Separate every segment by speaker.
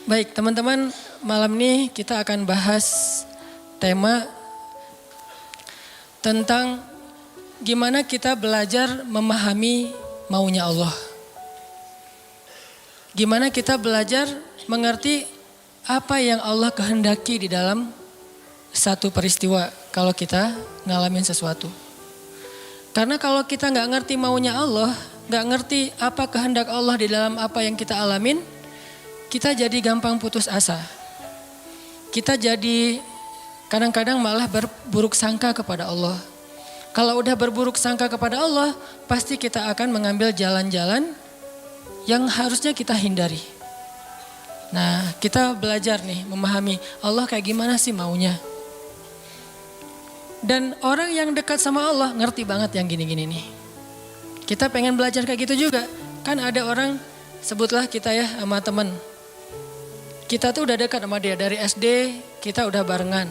Speaker 1: Baik teman-teman, malam ini kita akan bahas tema tentang gimana kita belajar memahami maunya Allah. Gimana kita belajar mengerti apa yang Allah kehendaki di dalam satu peristiwa kalau kita ngalamin sesuatu. Karena kalau kita nggak ngerti maunya Allah, nggak ngerti apa kehendak Allah di dalam apa yang kita alamin, kita jadi gampang putus asa. Kita jadi kadang-kadang malah berburuk sangka kepada Allah. Kalau udah berburuk sangka kepada Allah, pasti kita akan mengambil jalan-jalan yang harusnya kita hindari. Nah, kita belajar nih memahami Allah kayak gimana sih maunya. Dan orang yang dekat sama Allah ngerti banget yang gini-gini nih. Kita pengen belajar kayak gitu juga. Kan ada orang, sebutlah kita ya sama teman. Kita tuh udah dekat sama dia dari SD, kita udah barengan.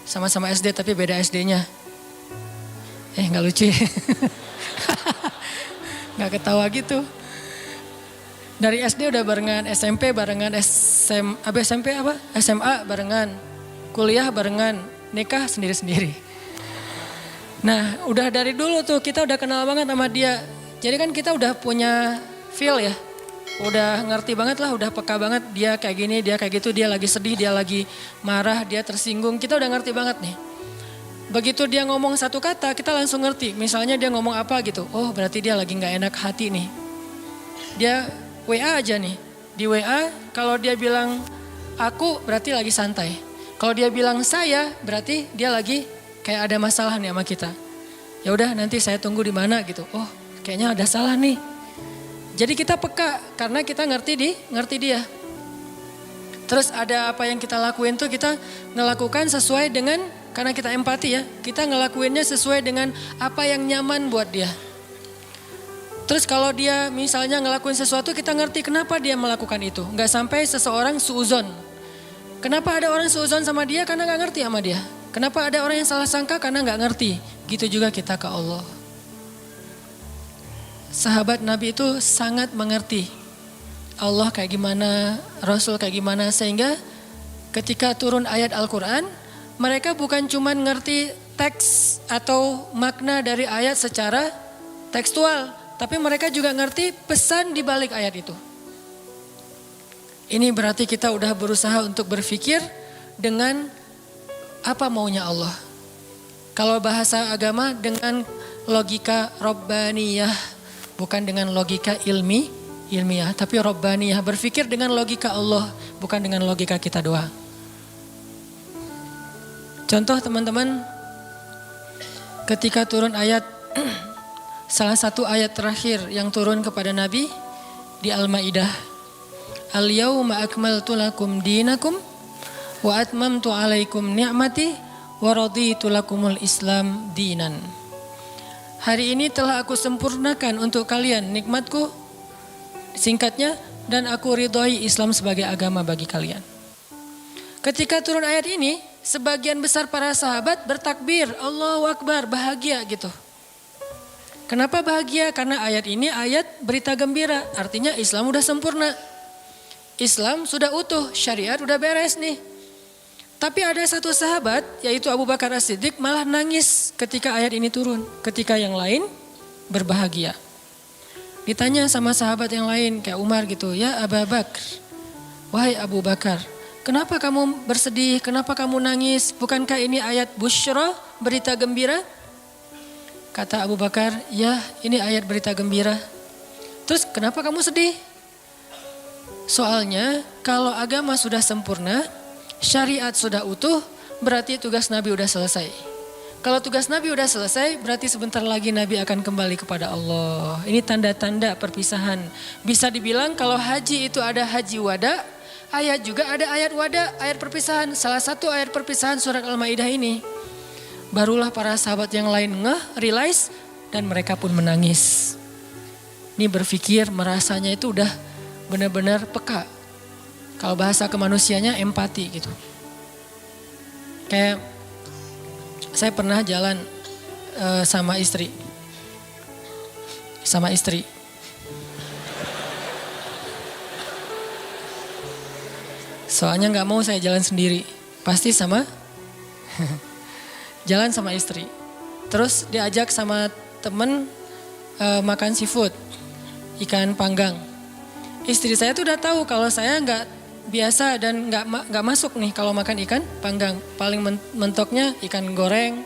Speaker 1: Sama-sama SD tapi beda SD-nya. Gak lucu ya? Gak ketawa gitu. Dari SD udah barengan, SMP barengan, SMA barengan, kuliah barengan, nikah sendiri-sendiri. Nah udah dari dulu tuh kita udah kenal banget sama dia. Jadi kan kita udah punya feel ya. Udah ngerti banget lah, udah peka banget dia kayak gini, dia kayak gitu, dia lagi sedih, dia lagi marah, dia tersinggung. Kita udah ngerti banget nih. Begitu dia ngomong satu kata, kita langsung ngerti. Misalnya dia ngomong apa gitu, oh berarti dia lagi gak enak hati nih. Dia WA aja nih, di WA kalau dia bilang aku berarti lagi santai. Kalau dia bilang saya berarti dia lagi kayak ada masalah nih sama kita. Ya udah nanti saya tunggu di mana gitu. Oh kayaknya ada salah nih. Jadi kita peka karena kita ngerti dia. Terus ada apa yang kita lakuin tuh kita ngelakukan sesuai dengan, karena kita empati ya, kita ngelakuinnya sesuai dengan apa yang nyaman buat dia. Terus kalau dia misalnya ngelakuin sesuatu kita ngerti kenapa dia melakukan itu. Gak sampai seseorang suuzon. Kenapa ada orang suuzon sama dia? Karena gak ngerti sama dia. Kenapa ada orang yang salah sangka? Karena gak ngerti. Gitu juga kita ke Allah. Sahabat Nabi itu sangat mengerti Allah kayak gimana, Rasul kayak gimana. Sehingga ketika turun ayat Al-Quran, mereka bukan cuma ngerti teks atau makna dari ayat secara tekstual, tapi mereka juga ngerti pesan di balik ayat itu. Ini berarti kita udah berusaha untuk berpikir dengan apa maunya Allah. Kalau bahasa agama dengan logika Rabbaniyah. Bukan dengan logika ilmiah, tapi Rabbaniyah, berpikir dengan logika Allah, bukan dengan logika kita doang. Contoh teman-teman, ketika turun ayat, salah satu ayat terakhir yang turun kepada Nabi di Al-Maidah. Al-yawma akmaltu lakum dinakum wa atmamtu alaikum ni'mati wa raditu lakumul Islam dinan. Hari ini telah aku sempurnakan untuk kalian nikmatku, singkatnya, dan aku ridhoi Islam sebagai agama bagi kalian. Ketika turun ayat ini, sebagian besar para sahabat bertakbir, Allahu Akbar, bahagia gitu. Kenapa bahagia? Karena ayat ini ayat berita gembira, artinya Islam udah sempurna. Islam sudah utuh, syariat udah beres nih. Tapi ada satu sahabat, yaitu Abu Bakar As-Siddiq, malah nangis ketika ayat ini turun. Ketika yang lain berbahagia. Ditanya sama sahabat yang lain, kayak Umar gitu, ya Abu Bakar, wahai Abu Bakar, kenapa kamu bersedih, kenapa kamu nangis? Bukankah ini ayat busyra, berita gembira? Kata Abu Bakar, ya ini ayat berita gembira. Terus kenapa kamu sedih? Soalnya kalau agama sudah sempurna, syariat sudah utuh, berarti tugas Nabi udah selesai. Kalau tugas Nabi udah selesai, berarti sebentar lagi Nabi akan kembali kepada Allah. Ini tanda-tanda perpisahan. Bisa dibilang kalau haji itu ada haji wada, ayat juga ada ayat wada, ayat perpisahan. Salah satu ayat perpisahan surat Al-Maidah ini. Barulah para sahabat yang lain realize dan mereka pun menangis. Ini berpikir, merasanya itu udah benar-benar peka. Kalau bahasa kemanusianya empati gitu. Kayak saya pernah jalan sama istri. Soalnya nggak mau saya jalan sendiri, pasti sama jalan sama istri. Terus diajak sama temen makan seafood, ikan panggang. Istri saya tuh udah tahu kalau saya nggak biasa dan nggak masuk nih kalau makan ikan panggang. Paling mentoknya ikan goreng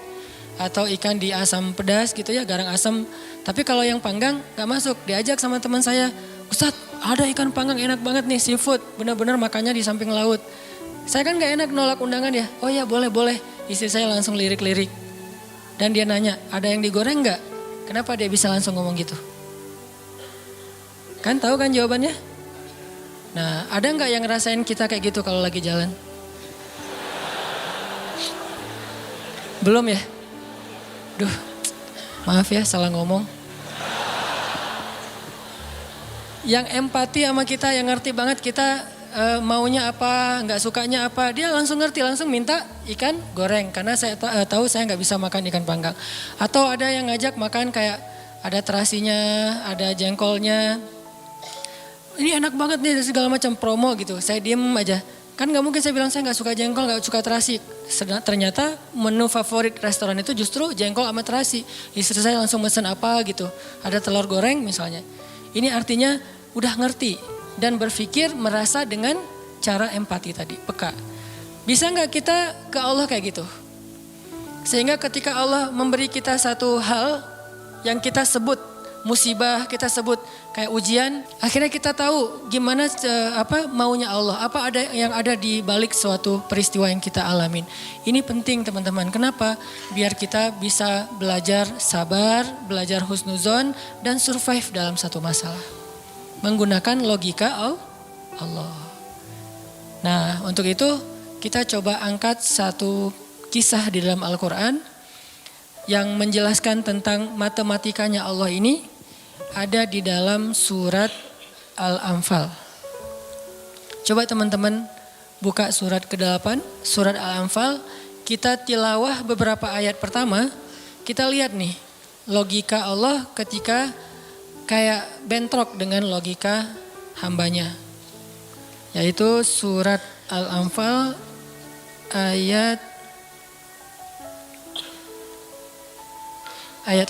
Speaker 1: atau ikan di asam pedas gitu ya, garang asam. Tapi kalau yang panggang nggak masuk. Diajak sama teman saya, Ustadz ada ikan panggang enak banget nih, seafood. Benar-benar makannya di samping laut. Saya kan nggak enak nolak undangan ya. Oh ya boleh. Istri saya langsung lirik-lirik. Dan dia nanya, ada yang digoreng nggak? Kenapa dia bisa langsung ngomong gitu? Kan tahu kan jawabannya? Nah, ada nggak yang ngerasain kita kayak gitu kalau lagi jalan? Belum ya? Duh, maaf ya salah ngomong. Yang empati sama kita, yang ngerti banget kita maunya apa, nggak sukanya apa, dia langsung ngerti, langsung minta ikan goreng. Karena saya tahu saya nggak bisa makan ikan panggang. Atau ada yang ngajak makan kayak ada terasinya, ada jengkolnya. Ini enak banget nih segala macam promo gitu. Saya diem aja. Kan nggak mungkin saya bilang saya nggak suka jengkol, nggak suka terasi. Ternyata menu favorit restoran itu justru jengkol sama terasi. Istri saya langsung mesen apa gitu. Ada telur goreng misalnya. Ini artinya udah ngerti dan berpikir merasa dengan cara empati tadi, peka. Bisa nggak kita ke Allah kayak gitu? Sehingga ketika Allah memberi kita satu hal yang kita sebut musibah, kita sebut kayak ujian, akhirnya kita tahu gimana maunya Allah, apa ada yang ada di balik suatu peristiwa yang kita alamin. Ini penting teman-teman. Kenapa? Biar kita bisa belajar sabar, belajar husnuzon dan survive dalam satu masalah. Menggunakan logika Allah. Nah, untuk itu kita coba angkat satu kisah di dalam Al-Quran yang menjelaskan tentang matematikanya Allah ini. Ada di dalam surat Al-Anfal. Coba teman-teman buka surat ke-8, surat Al-Anfal. Kita tilawah beberapa ayat pertama. Kita lihat nih logika Allah ketika kayak bentrok dengan logika hambanya. Yaitu surat Al-Anfal ayat 5.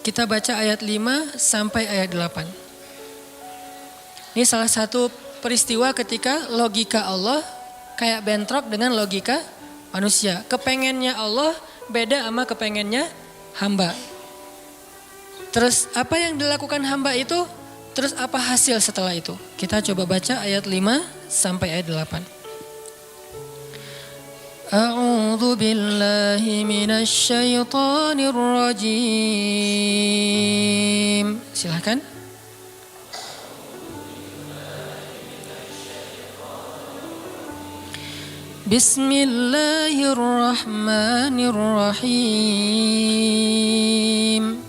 Speaker 1: Kita baca ayat 5 sampai ayat 8. Ini salah satu peristiwa ketika logika Allah kayak bentrok dengan logika manusia. Kepengennya Allah beda sama kepengennya hamba. Terus apa yang dilakukan hamba itu, terus apa hasil setelah itu? Kita coba baca ayat 5 sampai ayat 8. A'udzu billahi minasy syaithanir rajim. Silakan. Bismillahirrahmanirrahim.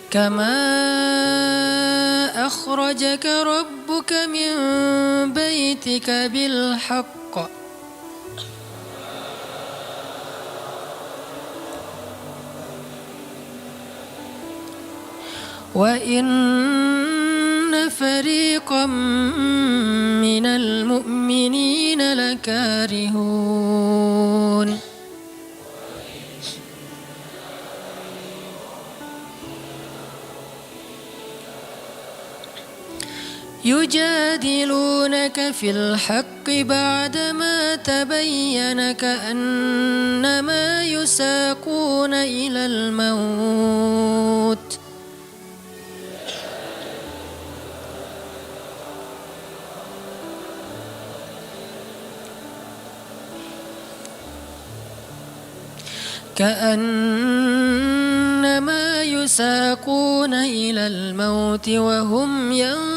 Speaker 1: Kama akhrajaka rabbuka min baitika bil haqq wa inna fariqam minal mu'minina lakarihun. يجادلونك في الحق بعدما تبين كأنما يساقون إلى الموت كأنما يساقون إلى الموت وهم ينظرون.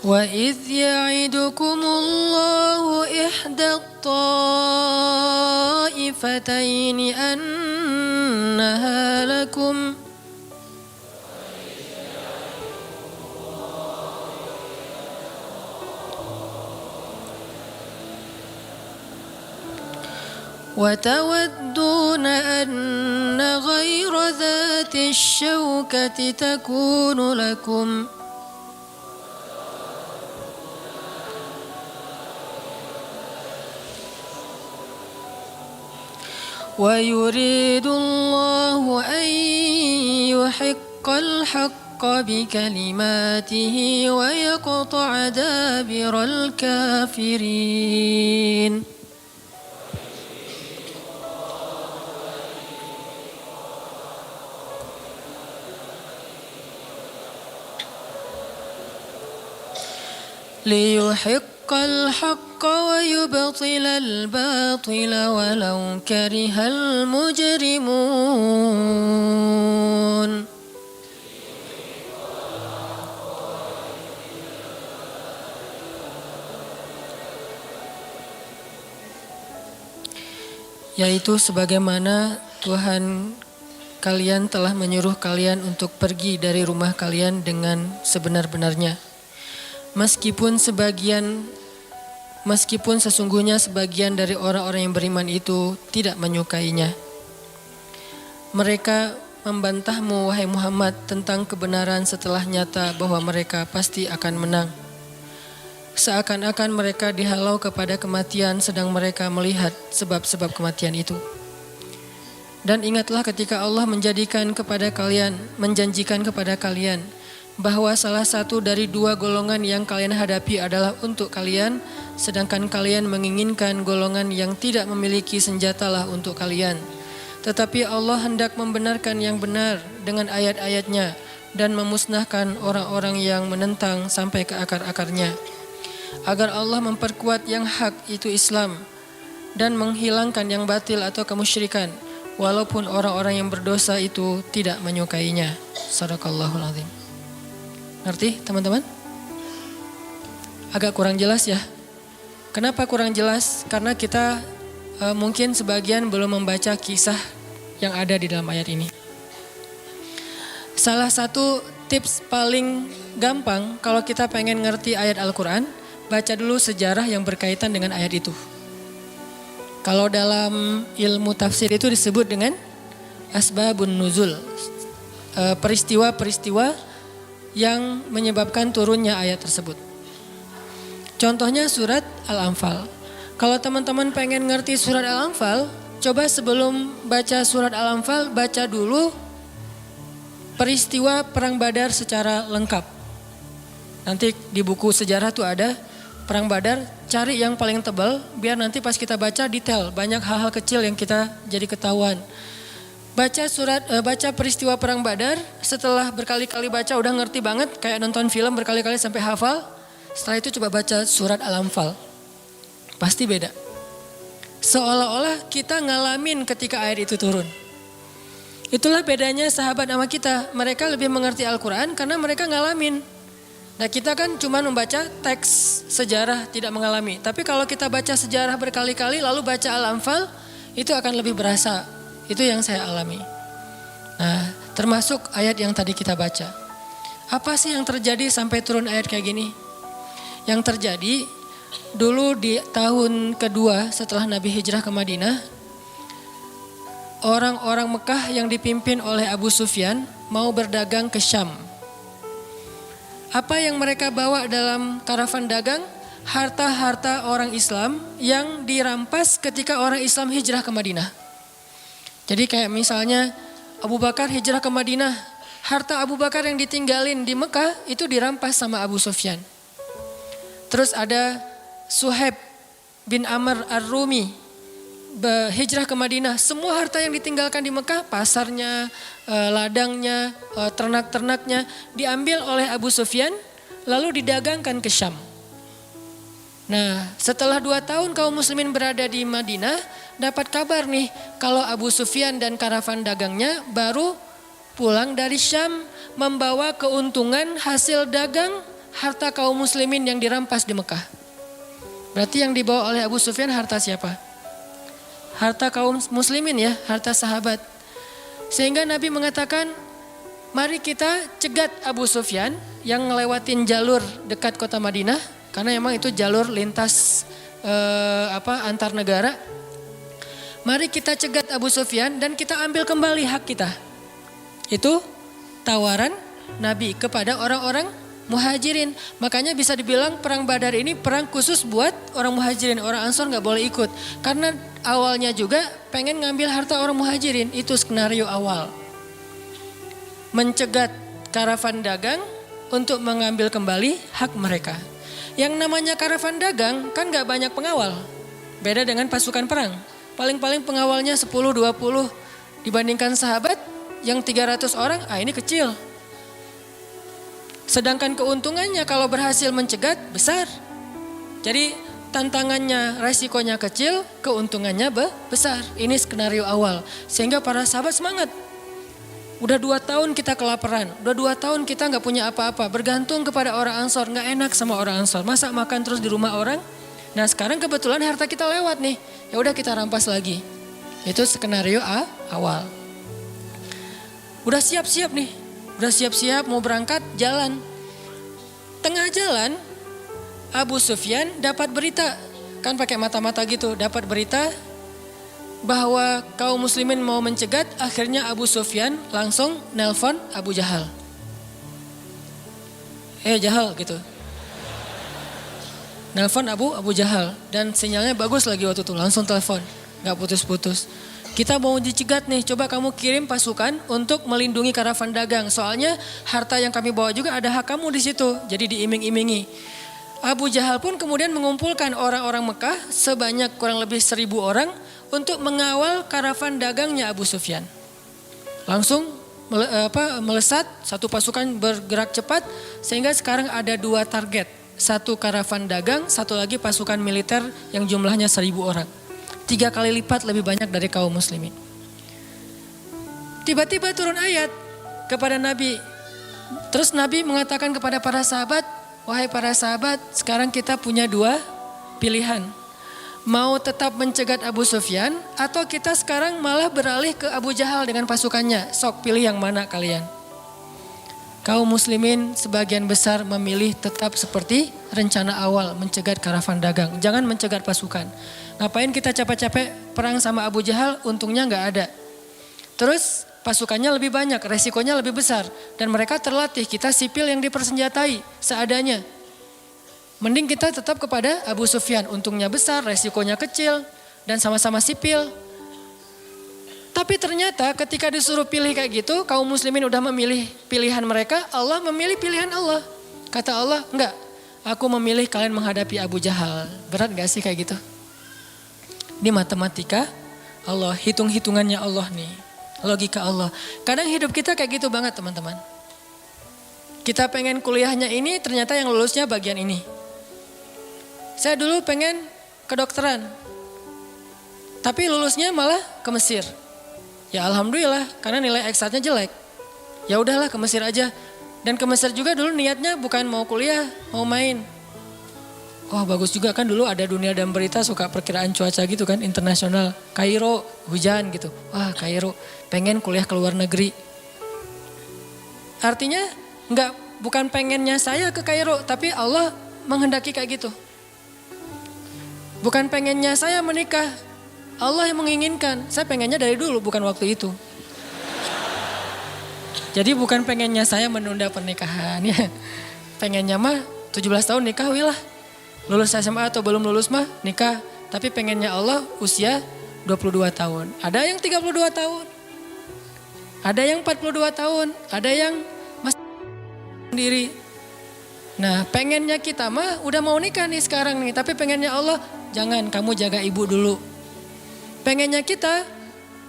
Speaker 1: وإذ يعدكم الله إحدى الطائفتين أنها لكم وتودون أن غير ذات الشوكة تكون لكم ويريد الله أن يحق الحق بكلماته ويقطع دابر الكافرين. ليحق الحق ويبطل الباطل ولو كره المجرمون. Yaitu sebagaimana Tuhan kalian telah menyuruh kalian untuk pergi dari rumah kalian dengan sebenar-benarnya. Meskipun sesungguhnya sebagian dari orang-orang yang beriman itu tidak menyukainya. Mereka membantahmu wahai Muhammad tentang kebenaran setelah nyata bahwa mereka pasti akan menang. Seakan-akan mereka dihalau kepada kematian sedang mereka melihat sebab-sebab kematian itu. Dan ingatlah ketika Allah menjanjikan kepada kalian bahwa salah satu dari dua golongan yang kalian hadapi adalah untuk kalian, sedangkan kalian menginginkan golongan yang tidak memiliki senjatalah untuk kalian. Tetapi Allah hendak membenarkan yang benar dengan ayat-ayatnya dan memusnahkan orang-orang yang menentang sampai ke akar-akarnya, agar Allah memperkuat yang hak itu Islam dan menghilangkan yang batil atau kemusyrikan, walaupun orang-orang yang berdosa itu tidak menyukainya. Shadaqallahul Azim. Ngerti teman-teman? Agak kurang jelas ya. Kenapa kurang jelas? Karena kita mungkin sebagian belum membaca kisah yang ada di dalam ayat ini. Salah satu tips paling gampang kalau kita pengen ngerti ayat Al-Quran, baca dulu sejarah yang berkaitan dengan ayat itu. Kalau dalam ilmu tafsir itu disebut dengan asbabun nuzul, peristiwa-peristiwa yang menyebabkan turunnya ayat tersebut. Contohnya surat Al-Anfal. Kalau teman-teman pengen ngerti surat Al-Anfal, coba sebelum baca surat Al-Anfal, baca dulu peristiwa Perang Badar secara lengkap. Nanti di buku sejarah tuh ada Perang Badar, cari yang paling tebal, biar nanti pas kita baca detail, banyak hal-hal kecil yang kita jadi ketahuan. Baca peristiwa Perang Badar, setelah berkali-kali baca udah ngerti banget, kayak nonton film berkali-kali sampai hafal. Setelah itu coba baca surat Al-Anfal. Pasti beda. Seolah-olah kita ngalamin ketika ayat itu turun. Itulah bedanya sahabat sama kita. Mereka lebih mengerti Al-Quran karena mereka ngalamin. Nah kita kan cuma membaca teks sejarah, tidak mengalami. Tapi kalau kita baca sejarah berkali-kali lalu baca Al-Anfal, itu akan lebih berasa. Itu yang saya alami. Nah, termasuk ayat yang tadi kita baca. Apa sih yang terjadi sampai turun ayat kayak gini? Yang terjadi dulu di tahun kedua setelah Nabi hijrah ke Madinah, orang-orang Mekah yang dipimpin oleh Abu Sufyan mau berdagang ke Syam. Apa yang mereka bawa dalam karavan dagang? Harta-harta orang Islam yang dirampas ketika orang Islam hijrah ke Madinah. Jadi kayak misalnya Abu Bakar hijrah ke Madinah, harta Abu Bakar yang ditinggalin di Mekah itu dirampas sama Abu Sufyan. Terus ada Suhaib bin Amr Ar-Rumi hijrah ke Madinah, semua harta yang ditinggalkan di Mekah, pasarnya, ladangnya, ternak-ternaknya diambil oleh Abu Sufyan lalu didagangkan ke Syam. Nah, setelah 2 tahun kaum muslimin berada di Madinah, dapat kabar nih kalau Abu Sufyan dan karavan dagangnya baru pulang dari Syam membawa keuntungan hasil dagang harta kaum muslimin yang dirampas di Mekah. Berarti yang dibawa oleh Abu Sufyan harta siapa? Harta kaum muslimin ya, harta sahabat. Sehingga Nabi mengatakan, mari kita cegat Abu Sufyan yang ngelewatin jalur dekat kota Madinah. Karena memang itu jalur lintas antar negara. Mari kita cegat Abu Sufyan dan kita ambil kembali hak kita. Itu tawaran Nabi kepada orang-orang Muhajirin. Makanya bisa dibilang perang Badar ini perang khusus buat orang Muhajirin. Orang Ansor gak boleh ikut. Karena awalnya juga pengen ngambil harta orang Muhajirin. Itu skenario awal. Mencegat karavan dagang untuk mengambil kembali hak mereka. Yang namanya karavan dagang kan gak banyak pengawal. Beda dengan pasukan perang. Paling-paling pengawalnya 10-20 dibandingkan sahabat yang 300 orang, ini kecil. Sedangkan keuntungannya kalau berhasil mencegat besar. Jadi tantangannya, resikonya kecil, keuntungannya besar. Ini skenario awal. Sehingga para sahabat semangat. Udah 2 tahun kita kelaparan, udah 2 tahun kita gak punya apa-apa. Bergantung kepada orang Ansor, gak enak sama orang Ansor. Masa makan terus di rumah orang? Nah sekarang kebetulan harta kita lewat nih. Ya udah kita rampas lagi. Itu skenario awal. Udah siap-siap nih. Udah siap-siap mau berangkat jalan. Tengah jalan Abu Sufyan dapat berita. Kan pakai mata-mata gitu. Dapat berita bahwa kaum muslimin mau mencegat. Akhirnya Abu Sufyan langsung nelpon Abu Jahal. Jahal gitu. Nelpon Abu Jahal. Dan sinyalnya bagus lagi waktu itu. Langsung telepon. Gak putus-putus. Kita mau dicegat nih. Coba kamu kirim pasukan untuk melindungi karavan dagang. Soalnya harta yang kami bawa juga ada hak kamu di situ. Jadi diiming-imingi. Abu Jahal pun kemudian mengumpulkan orang-orang Mekah. Sebanyak kurang lebih 1.000 orang. Untuk mengawal karavan dagangnya Abu Sufyan. Langsung melesat. Satu pasukan bergerak cepat. Sehingga sekarang ada 2 target. 1 karavan dagang, 1 lagi pasukan militer yang jumlahnya 1.000 orang. 3 kali lipat lebih banyak dari kaum muslimin. Tiba-tiba turun ayat kepada Nabi. Terus Nabi mengatakan kepada para sahabat, wahai para sahabat, sekarang kita punya 2 pilihan. Mau tetap mencegat Abu Sufyan atau kita sekarang malah beralih ke Abu Jahal dengan pasukannya. Sok pilih yang mana kalian. Kaum muslimin sebagian besar memilih tetap seperti rencana awal mencegat karavan dagang. Jangan mencegat pasukan. Ngapain kita capek-capek perang sama Abu Jahal, untungnya gak ada. Terus pasukannya lebih banyak, resikonya lebih besar. Dan mereka terlatih, kita sipil yang dipersenjatai seadanya. Mending kita tetap kepada Abu Sufyan, untungnya besar, resikonya kecil, dan sama-sama sipil. Tapi ternyata ketika disuruh pilih kayak gitu, kaum muslimin udah memilih pilihan mereka, Allah memilih pilihan Allah. Kata Allah, enggak, aku memilih kalian menghadapi Abu Jahal. Berat gak sih kayak gitu? Ini matematika Allah, hitung-hitungannya Allah nih. Logika Allah. Kadang hidup kita kayak gitu banget teman-teman. Kita pengen kuliahnya ini, ternyata yang lulusnya bagian ini. Saya dulu pengen kedokteran. Tapi lulusnya malah ke Mesir. Ya alhamdulillah, karena nilai eksatnya jelek. Ya udahlah ke Mesir aja. Dan ke Mesir juga dulu niatnya bukan mau kuliah, mau main. Wah bagus juga kan dulu ada Dunia dan Berita suka perkiraan cuaca gitu kan, internasional. Kairo, hujan gitu. Wah Kairo, pengen kuliah ke luar negeri. Artinya bukan pengennya saya ke Kairo, tapi Allah menghendaki kayak gitu. Bukan pengennya saya menikah, Allah yang menginginkan. Saya pengennya dari dulu, bukan waktu itu. Jadi bukan pengennya saya menunda pernikahan ya. Pengennya mah 17 tahun nikah wilah. Lulus SMA atau belum lulus mah nikah. Tapi pengennya Allah usia 22 tahun. Ada yang 32 tahun. Ada yang 42 tahun. Ada yang masih sendiri. Nah pengennya kita mah udah mau nikah nih sekarang nih. Tapi pengennya Allah, jangan, kamu jaga ibu dulu. Pengennya kita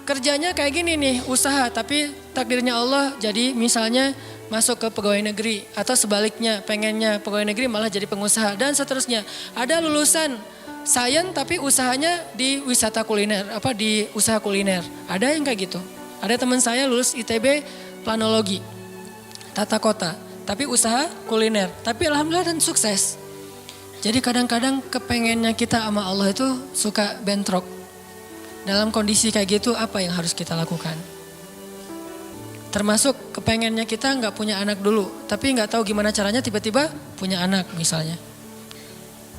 Speaker 1: kerjanya kayak gini nih, usaha. Tapi takdirnya Allah jadi misalnya masuk ke pegawai negeri. Atau sebaliknya, pengennya pegawai negeri malah jadi pengusaha. Dan seterusnya. Ada lulusan sains tapi usahanya di wisata kuliner. Di usaha kuliner. Ada yang kayak gitu. Ada teman saya lulus ITB planologi. Tata kota. Tapi usaha kuliner. Tapi alhamdulillah dan sukses. Jadi kadang-kadang kepengennya kita sama Allah itu suka bentrok. Dalam kondisi kayak gitu apa yang harus kita lakukan? Termasuk kepengennya kita nggak punya anak dulu. Tapi nggak tahu gimana caranya tiba-tiba punya anak misalnya.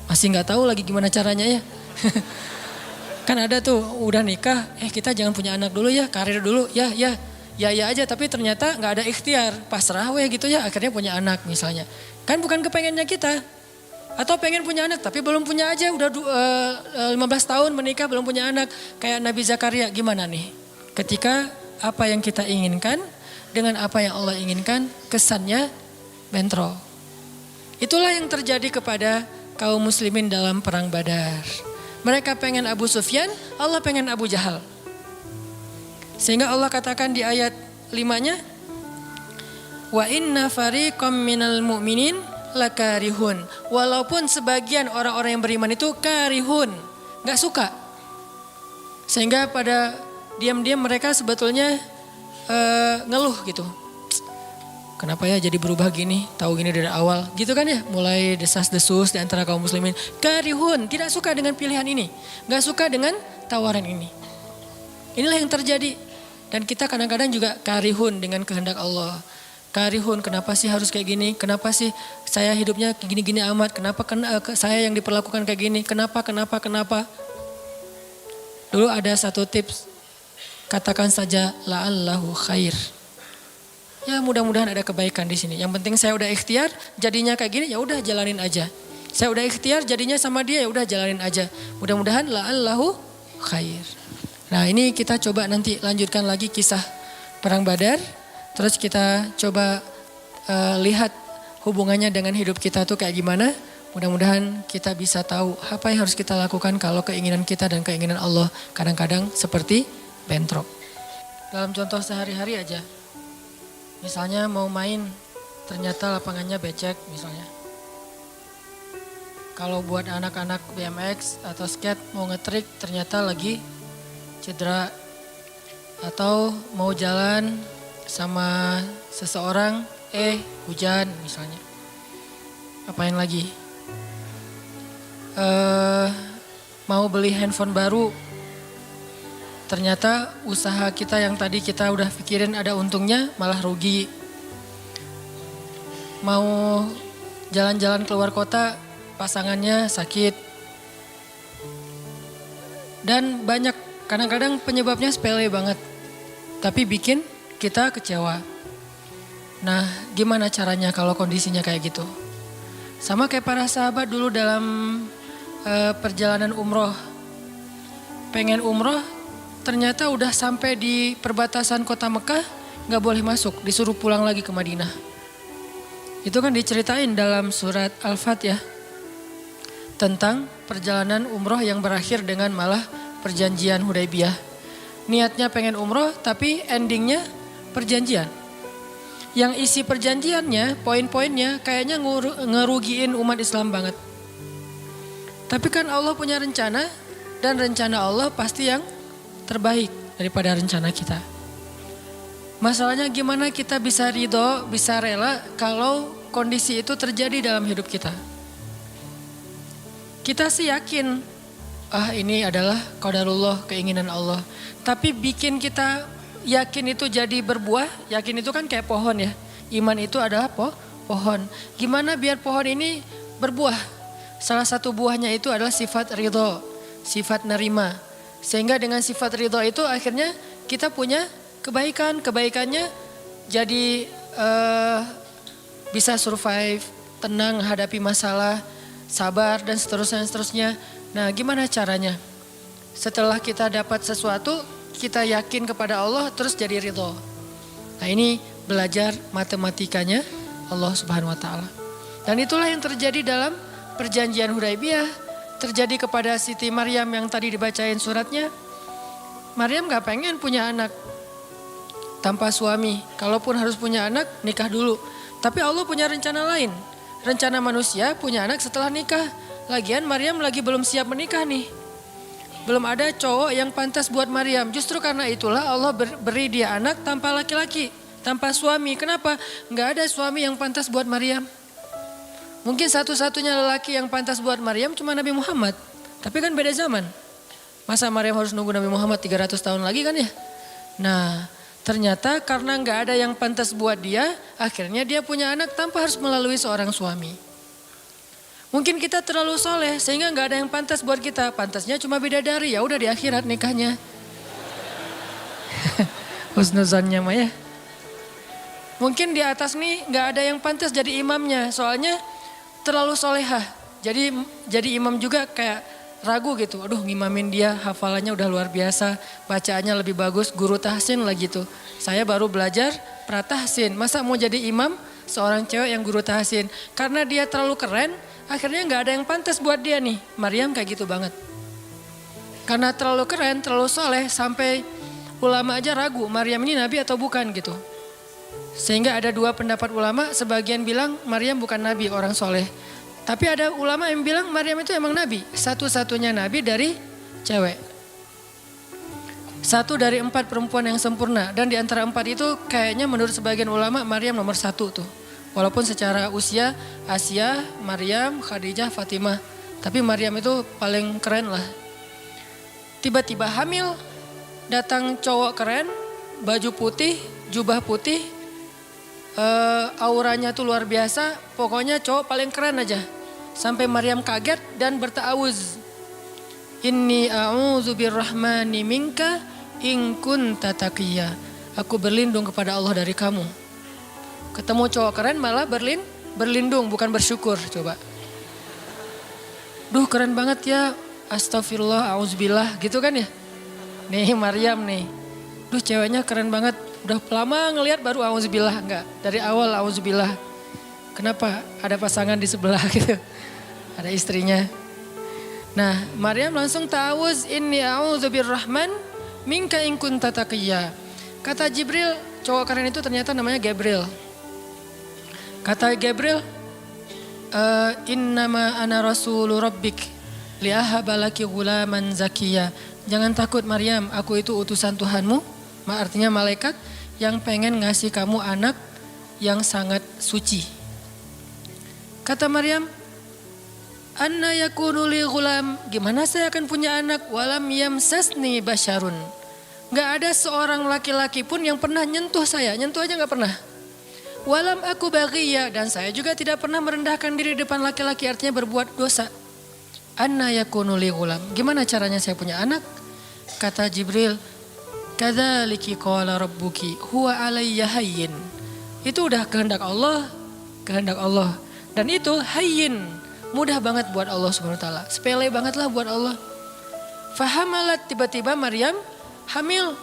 Speaker 1: Masih nggak tahu lagi gimana caranya ya. Kan ada tuh udah nikah, kita jangan punya anak dulu ya, karir dulu, ya aja. Tapi ternyata nggak ada ikhtiar, pasrah gitu ya, akhirnya punya anak misalnya. Kan bukan kepengennya kita. Atau pengen punya anak tapi belum punya aja, udah 15 tahun menikah belum punya anak. Kayak Nabi Zakaria, gimana nih? Ketika apa yang kita inginkan dengan apa yang Allah inginkan, kesannya bentrok. Itulah yang terjadi kepada kaum muslimin dalam perang Badar. Mereka pengen Abu Sufyan, Allah pengen Abu Jahal. Sehingga Allah katakan di ayat 5-nya, wa inna fariqam minal mu'minin lakarihun. Walaupun sebagian orang-orang yang beriman itu karihun, gak suka. Sehingga pada diam-diam mereka sebetulnya ngeluh gitu. Kenapa ya jadi berubah gini, tahu gini dari awal gitu kan ya. Mulai desas-desus di antara kaum muslimin. Karihun, tidak suka dengan pilihan ini. Gak suka dengan tawaran ini. Inilah yang terjadi. Dan kita kadang-kadang juga karihun dengan kehendak Allah. Karihun, kenapa sih harus kayak gini? Kenapa sih saya hidupnya gini-gini amat? Kenapa saya yang diperlakukan kayak gini? Kenapa? Dulu ada satu tips, katakan saja la'allahu khair. Ya mudah-mudahan ada kebaikan di sini. Yang penting saya udah ikhtiar, jadinya kayak gini, ya udah jalanin aja. Saya udah ikhtiar, jadinya sama dia, ya udah jalanin aja. Mudah-mudahan la'allahu khair. Nah ini kita coba nanti lanjutkan lagi kisah perang Badar. Terus kita coba lihat hubungannya dengan hidup kita tuh kayak gimana. Mudah-mudahan kita bisa tahu apa yang harus kita lakukan kalau keinginan kita dan keinginan Allah kadang-kadang seperti bentrok. Dalam contoh sehari-hari aja. Misalnya mau main, ternyata lapangannya becek misalnya. Kalau buat anak-anak BMX atau skate mau ngetrik ternyata lagi cedera. Atau mau jalan sama seseorang, hujan misalnya. Apain lagi? Mau beli handphone baru. Ternyata usaha kita yang tadi kita udah pikirin ada untungnya malah rugi. Mau jalan-jalan keluar kota, pasangannya sakit. Dan banyak, kadang-kadang penyebabnya sepele banget. Tapi bikin kita kecewa. Nah, gimana caranya kalau kondisinya kayak gitu? Sama kayak para sahabat dulu dalam perjalanan umroh. Pengen umroh, ternyata udah sampai di perbatasan kota Mekah, gak boleh masuk, disuruh pulang lagi ke Madinah. Itu kan diceritain dalam surat Al-Fatihah. Tentang perjalanan umroh yang berakhir dengan malah perjanjian Hudaybiyah. Niatnya pengen umroh tapi endingnya perjanjian. Yang isi perjanjiannya, poin-poinnya kayaknya ngerugiin umat Islam banget. Tapi kan Allah punya rencana dan rencana Allah pasti yang terbaik daripada rencana kita. Masalahnya gimana kita bisa ridho, bisa rela kalau kondisi itu terjadi dalam hidup kita. Kita sih yakin, ini adalah qadarullah, keinginan Allah. Tapi bikin kita yakin itu jadi berbuah, yakin itu kan kayak pohon ya. Iman itu adalah pohon. Gimana biar pohon ini berbuah? Salah satu buahnya itu adalah sifat ridho, sifat nerima. Sehingga dengan sifat ridho itu akhirnya kita punya kebaikan. Kebaikannya jadi bisa survive, tenang menghadapi masalah, sabar dan seterusnya. Nah gimana caranya? Setelah kita dapat sesuatu, kita yakin kepada Allah terus jadi ridho. Nah ini belajar matematikanya Allah Subhanahu wa Ta'ala. Dan itulah yang terjadi dalam perjanjian Hudaybiyah. Terjadi kepada Siti Maryam yang tadi dibacain suratnya. Maryam gak pengen punya anak tanpa suami. Kalaupun harus punya anak, nikah dulu. Tapi Allah punya rencana lain. Rencana manusia punya anak setelah nikah. Lagian Maryam lagi belum siap menikah nih. Belum ada cowok yang pantas buat Maryam. Justru karena itulah Allah beri dia anak tanpa laki-laki. Tanpa suami. Kenapa? Gak ada suami yang pantas buat Maryam. Mungkin satu-satunya lelaki yang pantas buat Maryam cuma Nabi Muhammad. Tapi kan beda zaman. Masa Maryam harus nunggu Nabi Muhammad 300 tahun lagi kan ya? Nah ternyata karena gak ada yang pantas buat dia, akhirnya dia punya anak tanpa harus melalui seorang suami. Mungkin kita terlalu soleh sehingga nggak ada yang pantas buat kita. Pantasnya cuma bidadari, ya udah di akhirat nikahnya. Husnuzonnya mah ya. Mungkin di atas nih nggak ada yang pantas jadi imamnya, soalnya terlalu solehah. Jadi imam juga kayak ragu gitu. Aduh, ngimamin dia, hafalannya udah luar biasa, bacaannya lebih bagus, guru tahsin lah gitu. Saya baru belajar pratahsin, masa mau jadi imam seorang cewek yang guru tahsin? Karena dia terlalu keren, akhirnya nggak ada yang pantas buat dia nih. Maryam kayak gitu banget. Karena terlalu keren, terlalu soleh, sampai ulama aja ragu Maryam ini nabi atau bukan gitu. Sehingga ada dua pendapat ulama, sebagian bilang Maryam bukan nabi, orang soleh. Tapi ada ulama yang bilang Maryam itu emang nabi, satu-satunya nabi dari cewek. Satu dari 4 perempuan yang sempurna, dan di antara 4 itu kayaknya menurut sebagian ulama Maryam nomor 1 tuh. Walaupun secara usia Asia, Maryam, Khadijah, Fatimah. Tapi Maryam itu paling keren lah. Tiba-tiba hamil, datang cowok keren, baju putih, jubah putih, auranya tuh luar biasa, pokoknya cowok paling keren aja. Sampai Maryam kaget dan berta'awuz. Inni a'udzu birrahmani minka in kunta taqiyya. Aku berlindung kepada Allah dari kamu. Ketemu cowok keren malah berlindung, bukan bersyukur. Coba. Duh, keren banget ya. Astagfirullah, auzubillah gitu kan ya. Nih Maryam nih. Duh, ceweknya keren banget. Udah lama ngelihat baru auzubillah, enggak. Dari awal auzubillah. Kenapa? Ada pasangan di sebelah gitu. Ada istrinya. Nah, Maryam langsung ta'awuz, inni a'udzu birrahman minka in kunta taqiyya. Kata Jibril, cowok keren itu ternyata namanya Gabriel. Kata Gabriel, innama ana rasulu rabbik li'ahaba laki ghulaman zakiyya. Jangan takut Maryam, aku itu utusan Tuhanmu. Artinya malaikat yang pengen ngasih kamu anak yang sangat suci. Kata Maryam, anna yakunu li ghulam, gimana saya akan punya anak, walam yamsasni basyarun. Gak ada seorang laki-laki pun yang pernah nyentuh saya, nyentuh aja gak pernah. Walam aku baghiyya, dan saya juga tidak pernah merendahkan diri depan laki-laki, artinya berbuat dosa. Anna yakunu li ghulam, gimana caranya saya punya anak? Kata Jibril, kadzaliki qala rabbuki huwa alayya hayyin. Itu udah kehendak Allah. Dan itu hayyin, mudah banget buat Allah Subhanahu wa taala. Sepele banget lah buat Allah. Fahamalat, tiba-tiba Maryam hamil.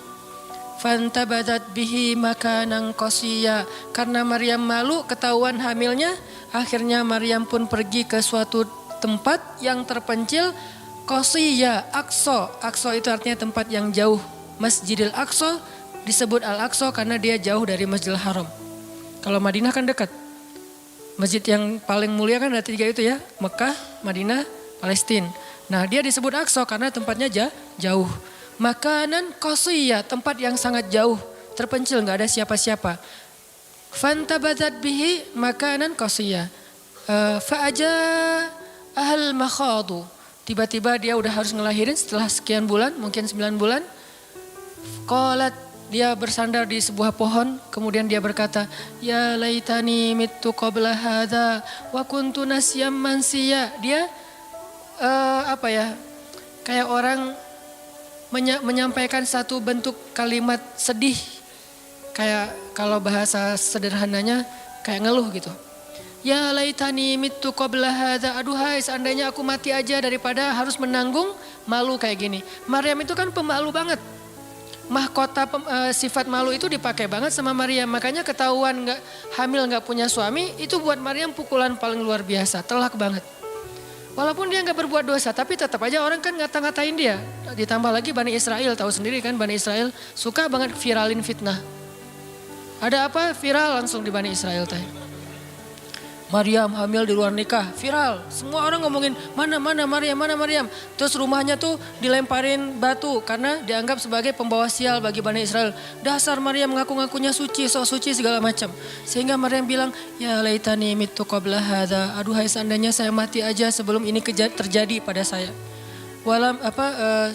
Speaker 1: Fantabadat bihi makanan qasiyya. Karena Maryam malu ketahuan hamilnya, akhirnya Maryam pun pergi ke suatu tempat yang terpencil, qasiyya, Aqsa. Aqsa itu artinya tempat yang jauh. Masjidil Aqsa disebut Al-Aqsa karena dia jauh dari Masjidil Haram. Kalau Madinah kan dekat. Masjid yang paling mulia kan ada 3 itu ya. Mekah, Madinah, Palestina. Nah, dia disebut Aqsa karena tempatnya jauh. Makanan qasiyya, tempat yang sangat jauh, terpencil, gak ada siapa-siapa. Fantabadat bihi makanan qasiyya. Fa'aja ahal makhadu. Tiba-tiba dia udah harus ngelahirin setelah sekian bulan, mungkin 9 bulan. Qalat, dia bersandar di sebuah pohon, kemudian dia berkata, ya laitani mittu qabla hadza wa kuntu nasyam mansiya. Dia kayak orang menyampaikan satu bentuk kalimat sedih, kayak kalau bahasa sederhananya kayak ngeluh gitu. Ya laitani mittu qabla hadza, aduhai seandainya aku mati aja daripada harus menanggung malu kayak gini. Maryam itu kan pemalu banget. Mahkota sifat malu itu dipakai banget sama Maryam. Makanya ketahuan hamil gak punya suami, itu buat Maryam pukulan paling luar biasa, telak banget. Walaupun dia gak berbuat dosa, tapi tetap aja orang kan ngata-ngatain dia. Ditambah lagi Bani Israel, tahu sendiri kan Bani Israel suka banget viralin fitnah. Ada apa viral langsung di Bani Israel teh. Maryam hamil di luar nikah, viral. Semua orang ngomongin mana Maryam. Terus rumahnya tuh dilemparin batu karena dianggap sebagai pembawa sial bagi Bani Israel. Dasar Maryam ngaku-ngakunya suci, sok suci segala macam. Sehingga Maryam bilang, ya laitani mittu qabla hadza. Aduhai seandainya saya mati aja sebelum ini terjadi pada saya.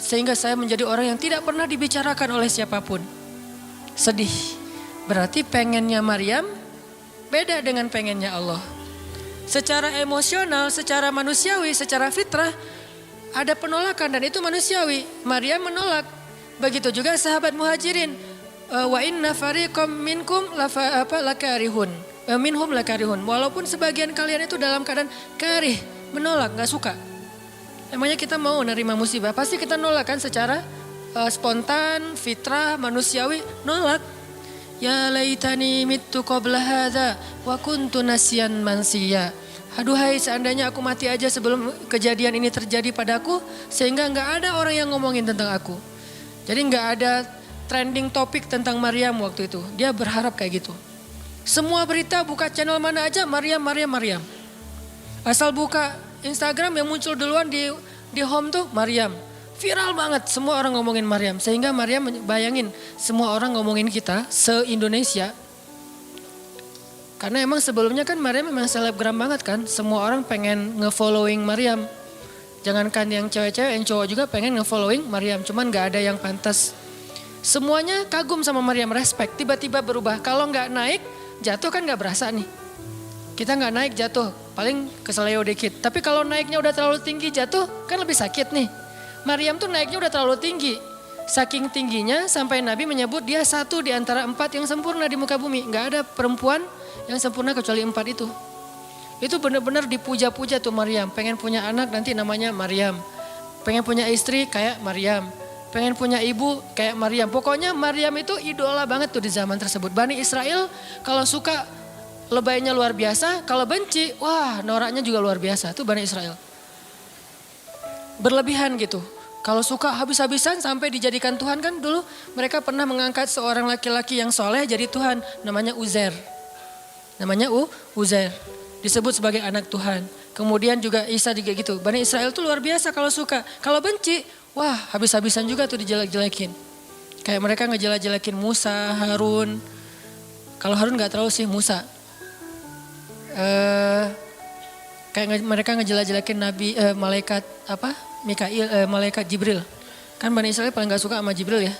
Speaker 1: Sehingga saya menjadi orang yang tidak pernah dibicarakan oleh siapapun. Sedih. Berarti pengennya Maryam beda dengan pengennya Allah. Secara emosional, secara manusiawi, secara fitrah ada penolakan dan itu manusiawi. Maryam menolak. Begitu juga sahabat Muhajirin. Wa inna fariqam minkum lakarihun. Minhum lakarihun. Walaupun sebagian kalian itu dalam keadaan karih, menolak, gak suka. Emangnya kita mau nerima musibah? Pasti kita nolak kan secara spontan, fitrah, manusiawi, nolak. Ya laitani mittu qabla hadza wa kuntu nasyan mansiya. Aduhai seandainya aku mati aja sebelum kejadian ini terjadi padaku, sehingga gak ada orang yang ngomongin tentang aku. Jadi gak ada trending topik tentang Maryam waktu itu. Dia berharap kayak gitu. Semua berita buka channel mana aja Maryam. Asal buka Instagram yang muncul duluan di home tuh Maryam. Viral banget, semua orang ngomongin Maryam. Sehingga Maryam bayangin semua orang ngomongin kita se-Indonesia. Karena emang sebelumnya kan Maryam memang selebgram banget kan. Semua orang pengen nge-following Maryam. Jangankan yang cewek-cewek, yang cowok juga pengen nge-following Maryam. Cuman gak ada yang pantas. Semuanya kagum sama Maryam, respect. Tiba-tiba berubah. Kalau gak naik, jatuh kan gak berasa nih. Kita gak naik jatuh, paling keseleo dikit. Tapi kalau naiknya udah terlalu tinggi jatuh, kan lebih sakit nih. Maryam tuh naiknya udah terlalu tinggi. Saking tingginya sampai Nabi menyebut dia satu di antara 4 yang sempurna di muka bumi. Gak ada perempuan yang sempurna kecuali 4 itu. Itu benar-benar dipuja-puja tuh Maryam. Pengen punya anak nanti namanya Maryam. Pengen punya istri kayak Maryam. Pengen punya ibu kayak Maryam. Pokoknya Maryam itu idola banget tuh di zaman tersebut. Bani Israel kalau suka lebaynya luar biasa, kalau benci, wah noraknya juga luar biasa. Itu Bani Israel. Berlebihan gitu. Kalau suka habis-habisan sampai dijadikan Tuhan kan dulu mereka pernah mengangkat seorang laki-laki yang soleh jadi Tuhan. Namanya Uzair. Namanya Uzair. Disebut sebagai anak Tuhan. Kemudian juga Isa juga gitu. Bani Israel tuh luar biasa kalau suka. Kalau benci, wah habis-habisan juga tuh dijelek-jelekin. Kayak mereka ngejelek-jelekin Musa, Harun. Kalau Harun gak terlalu sih Musa. Kayak mereka ngejelek-jelekin Nabi, malaikat malaikat Jibril. Kan Bani Israel paling gak suka sama Jibril ya.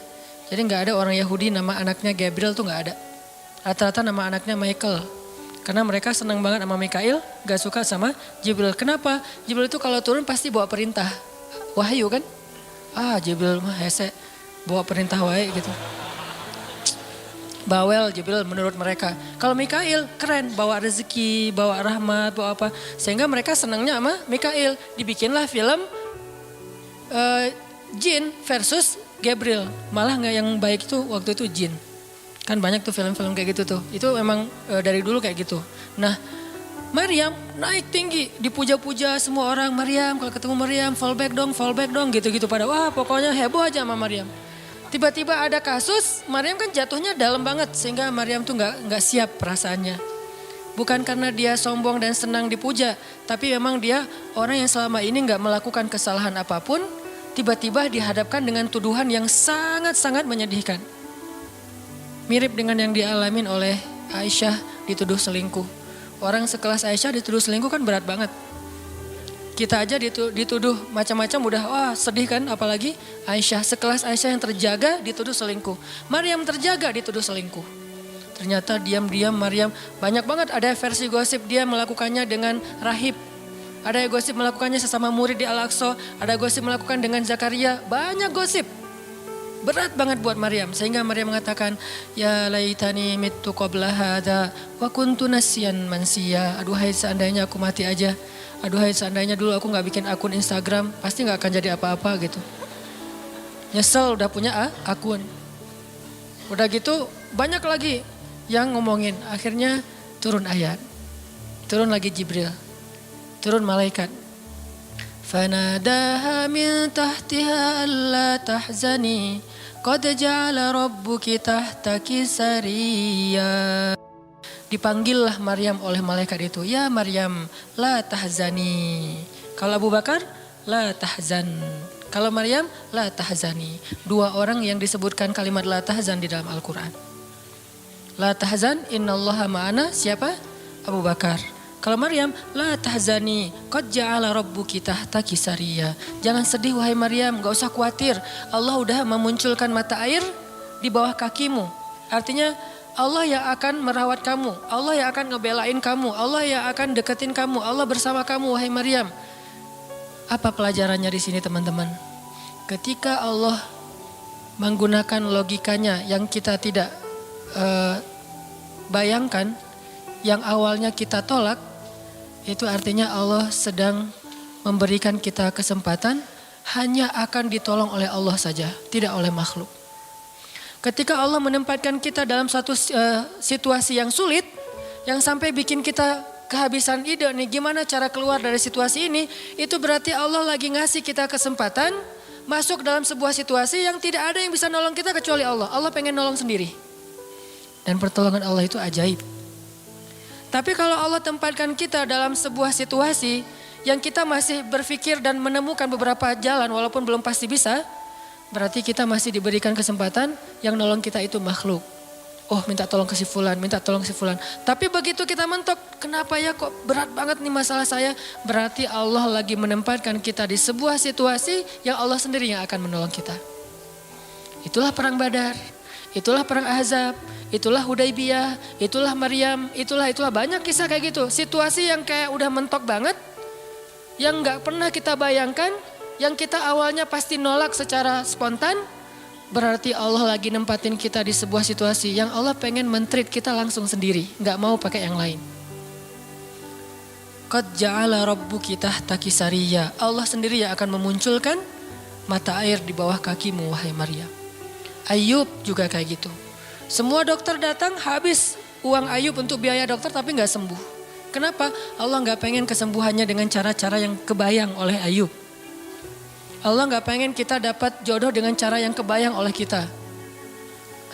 Speaker 1: Jadi gak ada orang Yahudi nama anaknya Gabriel tuh gak ada. Rata-rata nama anaknya Michael. Karena mereka senang banget sama Mikail, gak suka sama Jibril. Kenapa? Jibril itu kalau turun pasti bawa perintah. Wahyu kan? Jibril mah hese, bawa perintah wae gitu. Bawel Jibril menurut mereka. Kalau Mikail keren, bawa rezeki, bawa rahmat, bawa apa. Sehingga mereka senangnya sama Mikail. Dibikinlah film Jin versus Gabriel. Malah nggak yang baik itu waktu itu Jin. Kan banyak tuh film-film kayak gitu tuh. Itu memang dari dulu kayak gitu. Nah Maryam naik tinggi, dipuja-puja semua orang. Maryam, kalau ketemu Maryam fall back dong gitu-gitu. Pada wah pokoknya heboh aja sama Maryam. Tiba-tiba ada kasus, Maryam kan jatuhnya dalam banget sehingga Maryam tuh nggak siap perasaannya. Bukan karena dia sombong dan senang dipuja, tapi memang dia orang yang selama ini nggak melakukan kesalahan apapun, tiba-tiba dihadapkan dengan tuduhan yang sangat-sangat menyedihkan. Mirip dengan yang dialamin oleh Aisyah dituduh selingkuh. Orang sekelas Aisyah dituduh selingkuh kan berat banget. Kita aja dituduh macam-macam udah wah sedih kan, apalagi Aisyah. Sekelas Aisyah yang terjaga dituduh selingkuh. Maryam terjaga dituduh selingkuh. Ternyata diam-diam Maryam banyak banget ada versi gosip dia melakukannya dengan rahib. Ada gosip melakukannya sesama murid di Al-Aqsa. Ada gosip melakukan dengan Zakaria. Banyak gosip. Berat banget buat Maryam. Sehingga Maryam mengatakan, ya laitani mittu qabla hadza wa kuntu nasyan mansiya. Aduhai seandainya aku mati aja. Aduhai seandainya dulu aku gak bikin akun Instagram, pasti gak akan jadi apa-apa gitu. Nyesel udah punya akun. Udah gitu banyak lagi yang ngomongin. Akhirnya turun ayat. Turun lagi Jibril. Turun malaikat. Fanadaha min tahtiha alla tahzani. Qad ja'ala rabbuki tahtaki sariyya. Dipanggillah Maryam oleh malaikat itu. Ya Maryam, la tahzani. Kalau Abu Bakar, la tahzan. Kalau Maryam, la tahzani. Dua orang yang disebutkan kalimat la tahzan di dalam Al-Quran. La tahzan, innallaha ma'ana. Siapa? Abu Bakar. Kalau Maryam, la tahzani. Qad ja'ala rabbuki tahtaki sariyya. Jangan sedih wahai Maryam, gak usah khawatir. Allah udah memunculkan mata air di bawah kakimu. Artinya Allah yang akan merawat kamu, Allah yang akan ngebelain kamu, Allah yang akan deketin kamu, Allah bersama kamu wahai Maryam. Apa pelajarannya di sini teman-teman? Ketika Allah menggunakan logikanya yang kita tidak bayangkan, yang awalnya kita tolak, itu artinya Allah sedang memberikan kita kesempatan hanya akan ditolong oleh Allah saja, tidak oleh makhluk. Ketika Allah menempatkan kita dalam satu situasi yang sulit, yang sampai bikin kita kehabisan ide nih gimana cara keluar dari situasi ini, itu berarti Allah lagi ngasih kita kesempatan masuk dalam sebuah situasi yang tidak ada yang bisa nolong kita kecuali Allah. Allah pengen nolong sendiri. Dan pertolongan Allah itu ajaib. Tapi kalau Allah tempatkan kita dalam sebuah situasi yang kita masih berpikir dan menemukan beberapa jalan walaupun belum pasti bisa, berarti kita masih diberikan kesempatan yang nolong kita itu makhluk. Oh minta tolong ke si fulan, minta tolong ke si fulan. Tapi begitu kita mentok, kenapa ya kok berat banget nih masalah saya? Berarti Allah lagi menempatkan kita di sebuah situasi yang Allah sendiri yang akan menolong kita. Itulah perang Badar, itulah perang Ahzab, itulah Hudaybiyah, itulah Maryam, itulah banyak kisah kayak gitu. Situasi yang kayak udah mentok banget, yang gak pernah kita bayangkan, yang kita awalnya pasti nolak secara spontan, berarti Allah lagi nempatin kita di sebuah situasi yang Allah pengen men-treat kita langsung sendiri, gak mau pakai yang lain. Qad ja'ala rabbuki tahtaki sariyya. Allah sendiri yang akan memunculkan mata air di bawah kakimu wahai Maryam. Ayub juga kayak gitu. Semua dokter datang habis uang Ayub untuk biaya dokter tapi gak sembuh. Kenapa? Allah gak pengen kesembuhannya dengan cara-cara yang kebayang oleh Ayub. Allah gak pengen kita dapat jodoh dengan cara yang kebayang oleh kita.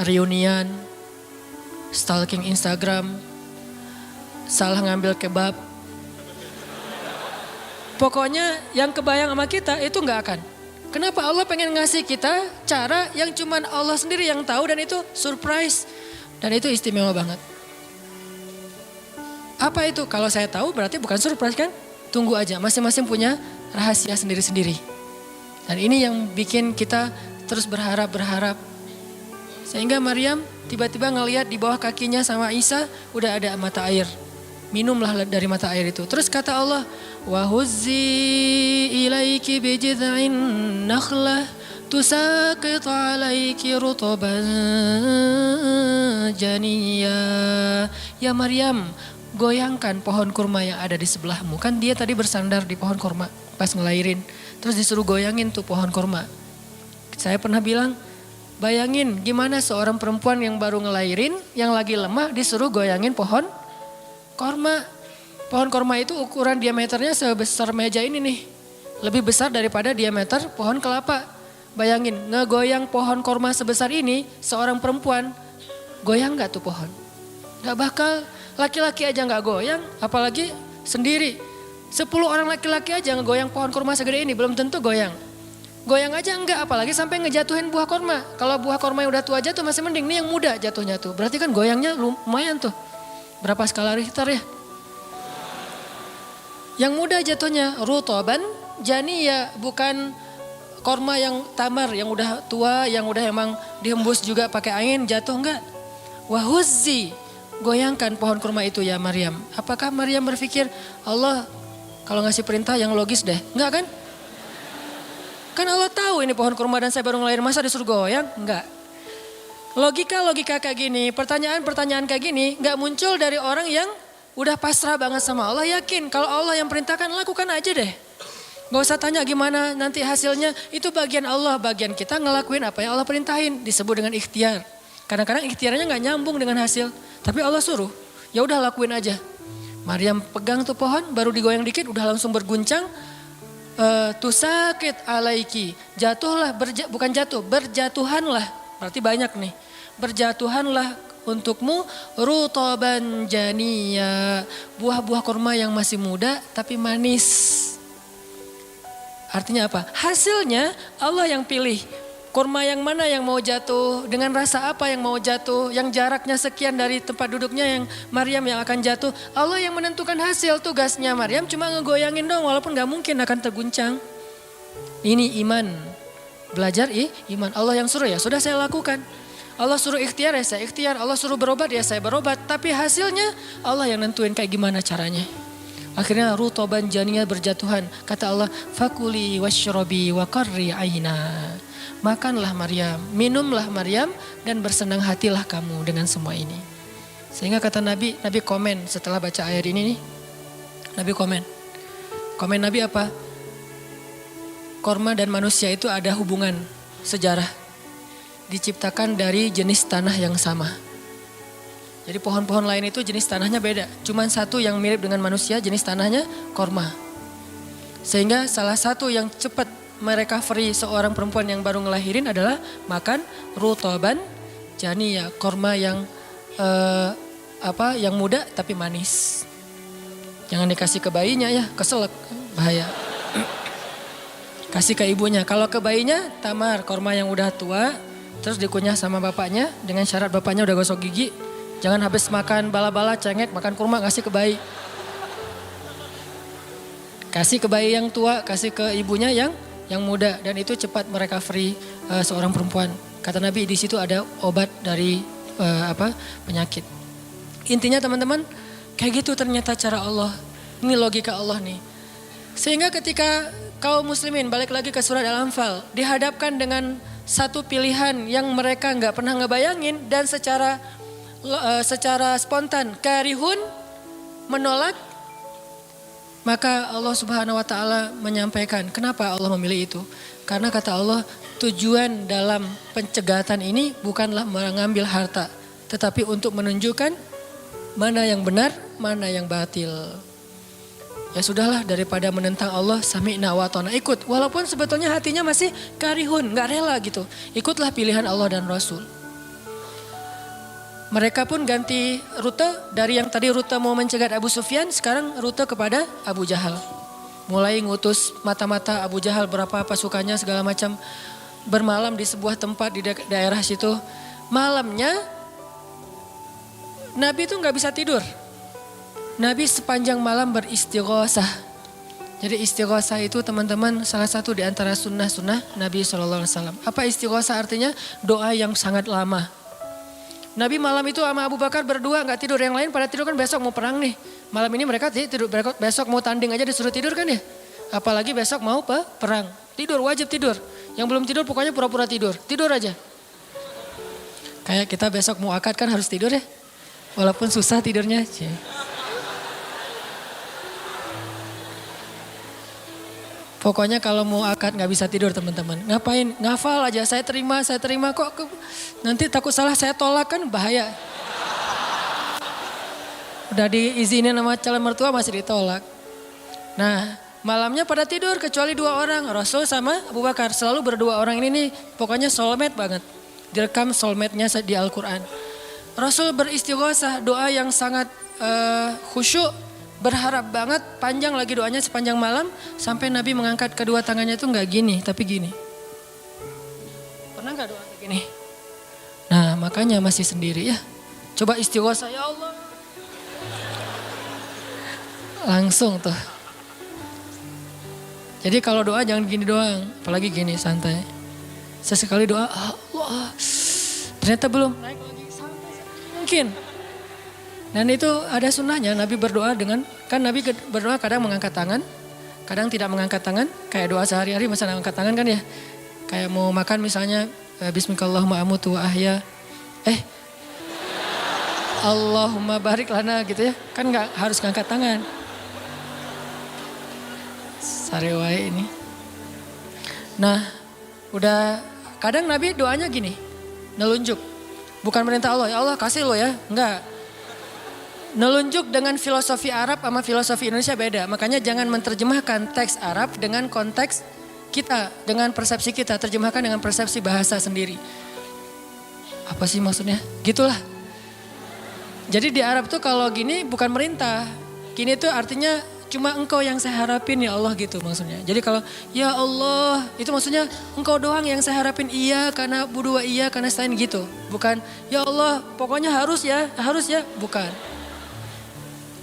Speaker 1: Reunian, stalking Instagram, salah ngambil kebab. Pokoknya yang kebayang sama kita itu gak akan. Kenapa? Allah pengen ngasih kita cara yang cuman Allah sendiri yang tahu dan itu surprise. Dan itu istimewa banget. Apa itu? Kalau saya tahu berarti bukan surprise kan? Tunggu aja, masing-masing punya rahasia sendiri-sendiri. Dan ini yang bikin kita terus berharap. Sehingga Maryam tiba-tiba ngelihat di bawah kakinya sama Isa udah ada mata air. Minumlah dari mata air itu. Terus kata Allah, wa huzzi ilaiki bijid'in nakhlah tusaqit alaiki rutban janiyya. Ya Maryam, goyangkan pohon kurma yang ada di sebelahmu. Kan dia tadi bersandar di pohon kurma pas ngelahirin. Terus disuruh goyangin tuh pohon kurma. Saya pernah bilang, bayangin gimana seorang perempuan yang baru ngelahirin, yang lagi lemah disuruh goyangin pohon kurma. Pohon kurma itu ukuran diameternya sebesar meja ini nih. Lebih besar daripada diameter pohon kelapa. Bayangin, ngegoyang pohon kurma sebesar ini, seorang perempuan, goyang gak tuh pohon? Gak bakal, laki-laki aja gak goyang, apalagi sendiri. 10 orang laki-laki aja ngegoyang pohon kurma segede ini, belum tentu goyang. Goyang aja enggak, apalagi sampai ngejatuhin buah kurma. Kalau buah kurma yang udah tua jatuh masih mending, nih yang muda jatuhnya tuh. Berarti kan goyangnya lumayan tuh. Berapa skala Richter ya? Yang muda jatuhnya rutoban, janiyya, bukan kurma yang tamar, yang udah tua, yang udah emang dihembus juga pakai angin, jatuh enggak. Wahuzzi, goyangkan pohon kurma itu ya Maryam. Apakah Maryam berpikir, Allah kalau ngasih perintah yang logis deh, enggak kan? Kan Allah tahu ini pohon kurma dan saya baru ngelahirin, masa disuruh goyang? Enggak. Logika kayak gini, pertanyaan kayak gini enggak muncul dari orang yang udah pasrah banget sama Allah, yakin kalau Allah yang perintahkan lakukan aja deh. Gak usah tanya gimana nanti hasilnya, itu bagian Allah, bagian kita ngelakuin apa yang Allah perintahin, disebut dengan ikhtiar. Kadang-kadang ikhtiarnya gak nyambung dengan hasil, tapi Allah suruh, ya udah lakuin aja. Maryam pegang tuh pohon, baru digoyang dikit udah langsung berguncang. Tusakit alaiki, jatuhlah, bukan jatuh, berjatuhanlah. Berarti banyak nih. Berjatuhanlah untukmu rutoban janiyya, buah-buah kurma yang masih muda tapi manis. Artinya apa? Hasilnya Allah yang pilih. Kurma yang mana yang mau jatuh, dengan rasa apa yang mau jatuh, yang jaraknya sekian dari tempat duduknya yang Maryam yang akan jatuh. Allah yang menentukan hasil, tugasnya Maryam cuma ngegoyangin dong walaupun gak mungkin akan terguncang. Ini iman, belajar iman. Allah yang suruh ya sudah saya lakukan. Allah suruh ikhtiar ya saya ikhtiar, Allah suruh berobat ya saya berobat. Tapi hasilnya Allah yang nentuin kayak gimana caranya. Akhirnya rutoban janiyah berjatuhan. Kata Allah, fakuli washrobi wa qarri aina. Makanlah Maryam, minumlah Maryam dan bersenang hatilah kamu dengan semua ini. Sehingga kata Nabi komen setelah baca ayat ini nih. Nabi komen. Komen Nabi apa? Korma dan manusia itu ada hubungan sejarah. Diciptakan dari jenis tanah yang sama. Jadi pohon-pohon lain itu jenis tanahnya beda. Cuman satu yang mirip dengan manusia jenis tanahnya korma. Sehingga salah satu yang cepat merecovery seorang perempuan yang baru ngelahirin adalah makan rutoban janiyah, korma yang yang muda tapi manis. Jangan dikasih ke bayinya ya, keselak, bahaya. Kasih ke ibunya. Kalau ke bayinya tamar, korma yang udah tua, terus dikunyah sama bapaknya dengan syarat bapaknya udah gosok gigi. Jangan habis makan bala-bala, cengek, makan kurma, kasih ke bayi. Kasih ke bayi yang tua, kasih ke ibunya yang muda. Dan itu cepat merecovery seorang perempuan. Kata Nabi di situ ada obat dari penyakit. Intinya teman-teman, kayak gitu ternyata cara Allah. Ini logika Allah nih. Sehingga ketika kaum muslimin, balik lagi ke surat Al-Anfal, dihadapkan dengan satu pilihan yang mereka nggak pernah ngebayangin dan secara spontan karihun menolak, maka Allah Subhanahu wa taala menyampaikan kenapa Allah memilih itu. Karena kata Allah, tujuan dalam pencegatan ini bukanlah mengambil harta, tetapi untuk menunjukkan mana yang benar, mana yang batil. Ya sudahlah, daripada menentang Allah, sami'na wa ata'na, ikut. Walaupun sebetulnya hatinya masih karihun, gak rela gitu. Ikutlah pilihan Allah dan Rasul. Mereka pun ganti rute, dari yang tadi rute mau mencegat Abu Sufyan, sekarang rute kepada Abu Jahal. Mulai ngutus mata-mata Abu Jahal, berapa pasukannya segala macam. Bermalam di sebuah tempat di daerah situ. Malamnya Nabi itu gak bisa tidur. Nabi sepanjang malam beristighosah. Jadi istighosah itu teman-teman salah satu di antara sunnah-sunnah Nabi SAW. Apa istighosah artinya? Doa yang sangat lama. Nabi malam itu sama Abu Bakar berdua gak tidur. Yang lain pada tidur kan besok mau perang nih. Malam ini mereka tidur, besok mau tanding aja disuruh tidur kan ya. Apalagi besok mau perang. Tidur, wajib tidur. Yang belum tidur pokoknya pura-pura tidur. Tidur aja. Kayak kita besok mau akad kan harus tidur ya. Walaupun susah tidurnya. Pokoknya kalau mau akad gak bisa tidur teman-teman. Ngapain? Ngafal aja, saya terima kok. Nanti takut salah saya tolak kan bahaya. Udah diizinin sama calon mertua masih ditolak. Nah malamnya pada tidur kecuali 2 orang. Rasul sama Abu Bakar. Selalu berdua orang ini nih pokoknya soulmate banget. Direkam soulmate-nya di Al-Quran. Rasul beristighosah, doa yang sangat khusyuk. Berharap banget, panjang lagi doanya sepanjang malam. Sampai Nabi mengangkat kedua tangannya itu gak gini, tapi gini. Pernah gak doa kayak gini? Nah makanya masih sendiri ya. Coba istighosah, ya Allah. Langsung tuh. Jadi kalau doa jangan gini doang. Apalagi gini, santai. Sesekali doa, Allah. Ternyata belum naik lagi, sampai mungkin. Dan itu ada sunnahnya, Nabi berdoa kan Nabi berdoa kadang mengangkat tangan, kadang tidak mengangkat tangan. Kayak doa sehari-hari misalnya angkat tangan kan ya. Kayak mau makan misalnya, bismillahirrahmanirrahim amutu wa ahya. Allahumma barik lana gitu ya. Kan gak harus ngangkat tangan. Sarewai ini. Nah udah kadang Nabi doanya gini, nelunjuk. Bukan perintah Allah, ya Allah kasih lo ya, enggak. Nelunjuk dengan filosofi Arab sama filosofi Indonesia beda. Makanya jangan menerjemahkan teks Arab dengan konteks kita, dengan persepsi kita. Terjemahkan dengan persepsi bahasa sendiri. Apa sih maksudnya? Gitulah. Jadi di Arab tuh kalau gini bukan merintah. Gini tuh artinya cuma engkau yang saya harapin ya Allah gitu maksudnya. Jadi kalau ya Allah itu maksudnya engkau doang yang saya harapin, iya karena budua iya karena selain gitu. Bukan ya Allah pokoknya harus ya bukan.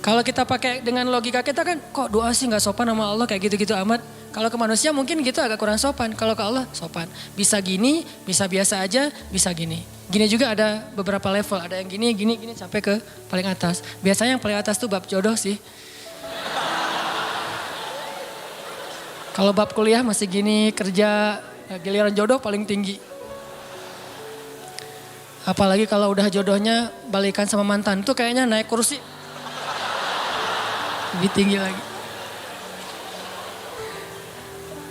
Speaker 1: Kalau kita pakai dengan logika kita kan, kok doa sih nggak sopan sama Allah kayak gitu-gitu amat. Kalau ke manusia mungkin gitu agak kurang sopan. Kalau ke Allah sopan. Bisa gini, bisa biasa aja, bisa gini. Gini juga ada beberapa level. Ada yang gini, gini, gini sampai ke paling atas. Biasanya yang paling atas tuh bab jodoh sih. Kalau bab kuliah masih gini, kerja, giliran jodoh paling tinggi. Apalagi kalau udah jodohnya balikan sama mantan. Itu kayaknya naik kursi. Lebih tinggi lagi.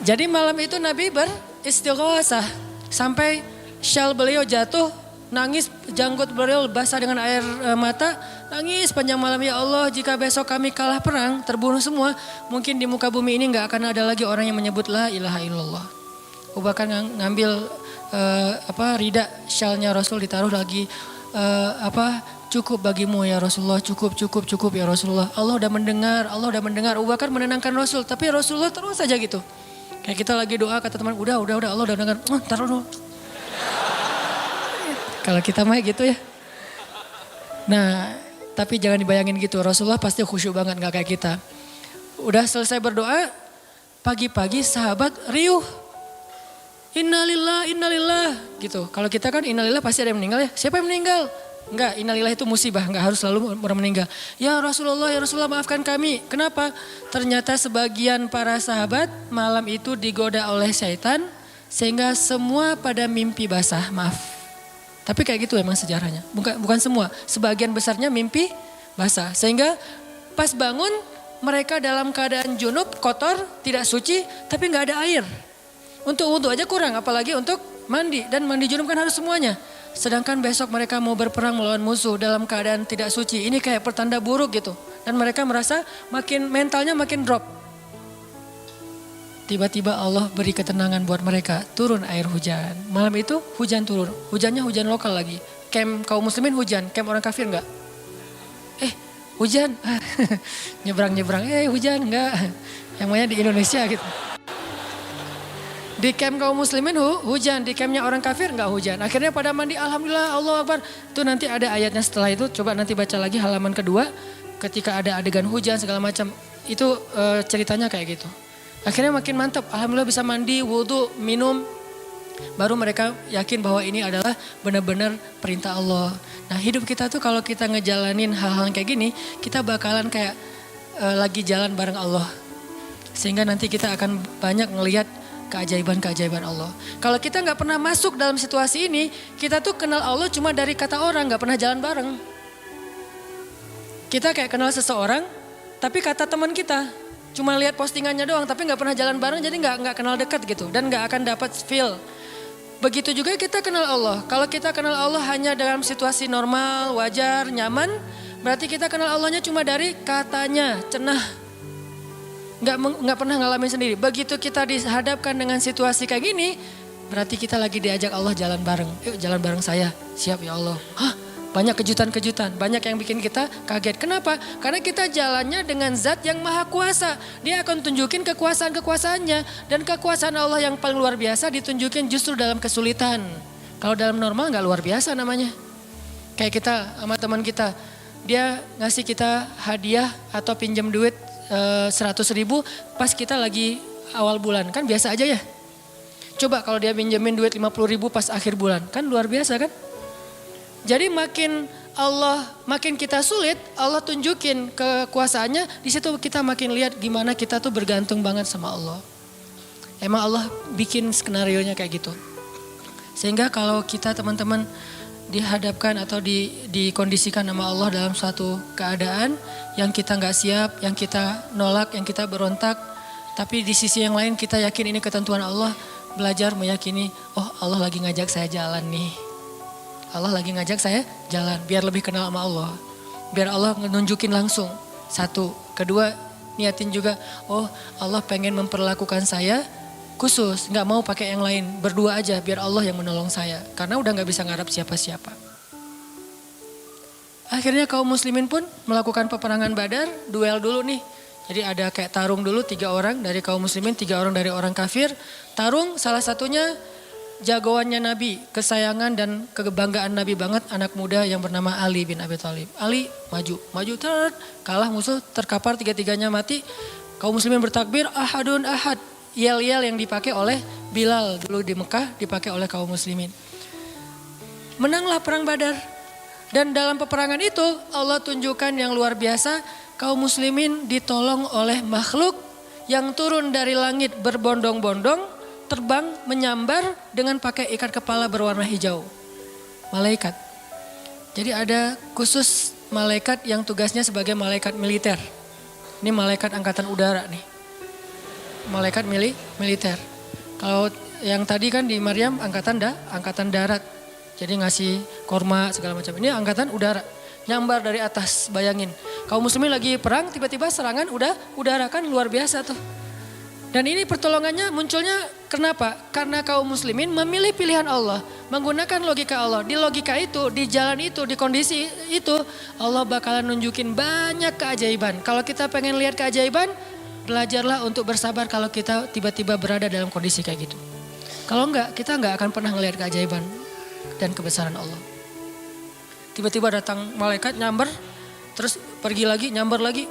Speaker 1: Jadi malam itu Nabi beristighosah. Sampai syal beliau jatuh, nangis, janggut beliau basah dengan air mata. Nangis panjang malam, ya Allah, jika besok kami kalah perang, terbunuh semua. Mungkin di muka bumi ini gak akan ada lagi orang yang menyebut la ilaha illallah. Abu Bakar ngambil rida syalnya Rasul, ditaruh lagi cukup bagimu ya Rasulullah, cukup ya Rasulullah. Allah udah mendengar. Abu Bakar menenangkan Rasul, tapi Rasulullah terus saja gitu. Kayak kita lagi doa, kata teman, udah Allah udah dengar. Taruh dulu. Kalau kita mah gitu ya. Nah, tapi jangan dibayangin gitu. Rasulullah pasti khusyuk banget, gak kayak kita. Udah selesai berdoa, pagi-pagi sahabat riuh. Innalillah gitu. Kalau kita kan innalillah pasti ada yang meninggal ya. Siapa yang meninggal? Enggak, innalillah itu musibah, enggak harus selalu orang meninggal. Ya Rasulullah maafkan kami. Kenapa? Ternyata sebagian para sahabat malam itu digoda oleh syaitan sehingga semua pada mimpi basah, maaf. Tapi kayak gitu emang sejarahnya. Bukan semua, sebagian besarnya mimpi basah. Sehingga pas bangun mereka dalam keadaan junub, kotor, tidak suci, tapi enggak ada air. Untuk wudhu aja kurang, apalagi untuk mandi. Dan mandi junub kan harus semuanya. Sedangkan besok mereka mau berperang melawan musuh dalam keadaan tidak suci. Ini kayak pertanda buruk gitu. Dan mereka merasa mentalnya makin drop. Tiba-tiba Allah beri ketenangan buat mereka. Turun air hujan. Malam itu hujan turun. Hujannya hujan lokal lagi. Camp kaum muslimin hujan. Camp orang kafir enggak? Hujan. Nyebrang-nyebrang. Hujan enggak. Yang namanya di Indonesia gitu. Di camp kaum muslimin hujan, di campnya orang kafir enggak hujan. Akhirnya pada mandi, alhamdulillah, Allahu Akbar. Itu nanti ada ayatnya setelah itu, coba nanti baca lagi halaman kedua. Ketika ada adegan hujan segala macam, itu ceritanya kayak gitu. Akhirnya makin mantap, alhamdulillah bisa mandi, wudhu, minum. Baru mereka yakin bahwa ini adalah benar-benar perintah Allah. Nah hidup kita tuh kalau kita ngejalanin hal-hal kayak gini, kita bakalan kayak lagi jalan bareng Allah. Sehingga nanti kita akan banyak ngelihat keajaiban-keajaiban Allah. Kalau kita nggak pernah masuk dalam situasi ini, kita tuh kenal Allah cuma dari kata orang, nggak pernah jalan bareng. Kita kayak kenal seseorang, tapi kata teman kita, cuma lihat postingannya doang, tapi nggak pernah jalan bareng, jadi nggak kenal dekat gitu, dan nggak akan dapat feel. Begitu juga kita kenal Allah. Kalau kita kenal Allah hanya dalam situasi normal, wajar, nyaman, berarti kita kenal Allahnya cuma dari katanya, cenah. Nggak pernah ngalamin sendiri. Begitu kita dihadapkan dengan situasi kayak gini, berarti kita lagi diajak Allah jalan bareng. Yuk jalan bareng saya, siap ya Allah. Banyak kejutan-kejutan, banyak yang bikin kita kaget. Kenapa? Karena kita jalannya dengan zat yang maha kuasa. Dia akan tunjukin kekuasaan-kekuasaannya. Dan kekuasaan Allah yang paling luar biasa ditunjukin justru dalam kesulitan. Kalau dalam normal nggak luar biasa namanya. Kayak kita sama teman kita, dia ngasih kita hadiah atau pinjam duit 100.000 pas kita lagi awal bulan, kan biasa aja ya. Coba kalau dia pinjemin duit 50.000 pas akhir bulan, kan luar biasa kan. Jadi makin kita sulit, Allah tunjukin kekuasaannya, di situ kita makin lihat gimana kita tuh bergantung banget sama Allah. Emang Allah bikin skenarionya kayak gitu. Sehingga kalau kita teman-teman dihadapkan atau dikondisikan sama Allah dalam suatu keadaan yang kita nggak siap, yang kita nolak, yang kita berontak, tapi di sisi yang lain kita yakin ini ketentuan Allah, belajar meyakini, oh Allah lagi ngajak saya jalan nih. Allah lagi ngajak saya jalan, biar lebih kenal sama Allah. Biar Allah nunjukin langsung, satu. Kedua, niatin juga, oh Allah pengen memperlakukan saya khusus, nggak mau pakai yang lain, berdua aja biar Allah yang menolong saya. Karena udah nggak bisa ngarap siapa-siapa. Akhirnya kaum muslimin pun melakukan peperangan Badar, duel dulu nih. Jadi ada kayak tarung dulu 3 orang dari kaum muslimin, 3 orang dari orang kafir. Tarung salah satunya jagoannya Nabi, kesayangan dan kebanggaan Nabi banget, anak muda yang bernama Ali bin Abi Thalib. Ali maju kalah musuh, terkapar tiga-tiganya mati. Kaum muslimin bertakbir, ahadun ahad. Yel-yel yang dipakai oleh Bilal dulu di Mekah dipakai oleh kaum muslimin. Menanglah perang Badar. Dan dalam peperangan itu Allah tunjukkan yang luar biasa, kaum muslimin ditolong oleh makhluk yang turun dari langit berbondong-bondong, terbang menyambar dengan pakai ikat kepala berwarna hijau. Malaikat. Jadi ada khusus malaikat yang tugasnya sebagai malaikat militer. Ini malaikat angkatan udara nih. Malaikat militer. Kalau yang tadi kan di Maryam angkatan darat. Jadi ngasih korma segala macam. Ini angkatan udara. Nyambar dari atas, bayangin. Kaum muslimin lagi perang, tiba-tiba serangan udara kan luar biasa tuh. Dan ini pertolongannya munculnya kenapa? Karena kaum muslimin memilih pilihan Allah. Menggunakan logika Allah. Di logika itu, di jalan itu, di kondisi itu, Allah bakalan nunjukin banyak keajaiban. Kalau kita pengen lihat keajaiban, belajarlah untuk bersabar kalau kita tiba-tiba berada dalam kondisi kayak gitu. Kalau enggak, kita enggak akan pernah ngelihat keajaiban dan kebesaran Allah. Tiba-tiba datang malaikat nyamber, terus pergi lagi, nyamber lagi.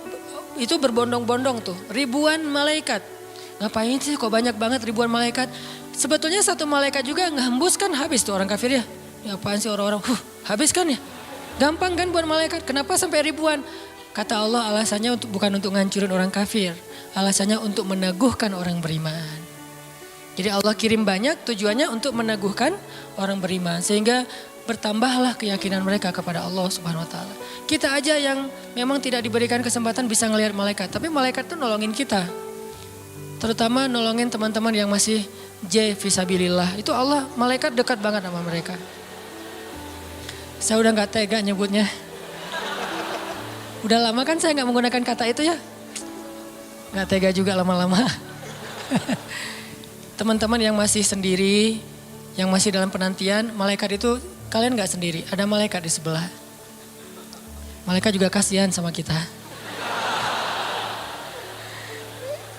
Speaker 1: Itu berbondong-bondong tuh, ribuan malaikat. Ngapain sih kok banyak banget ribuan malaikat? Sebetulnya satu malaikat juga ngehembus kan habis tuh orang kafir ya. Ya apaan sih orang-orang, habis kan ya. Gampang kan buat malaikat, kenapa sampai ribuan? Kata Allah alasannya bukan untuk ngancurin orang kafir. Alasannya untuk meneguhkan orang beriman. Jadi Allah kirim banyak tujuannya untuk meneguhkan orang beriman. Sehingga bertambahlah keyakinan mereka kepada Allah Subhanahu wa taala. Kita aja yang memang tidak diberikan kesempatan bisa ngelihat malaikat. Tapi malaikat tuh nolongin kita. Terutama nolongin teman-teman yang masih fisabilillah. Itu Allah, malaikat dekat banget sama mereka. Saya udah gak tega nyebutnya. Udah lama kan saya gak menggunakan kata itu ya. Gak tega juga lama-lama. Teman-teman yang masih sendiri, yang masih dalam penantian, malaikat itu kalian gak sendiri. Ada malaikat di sebelah. Malaikat juga kasihan sama kita.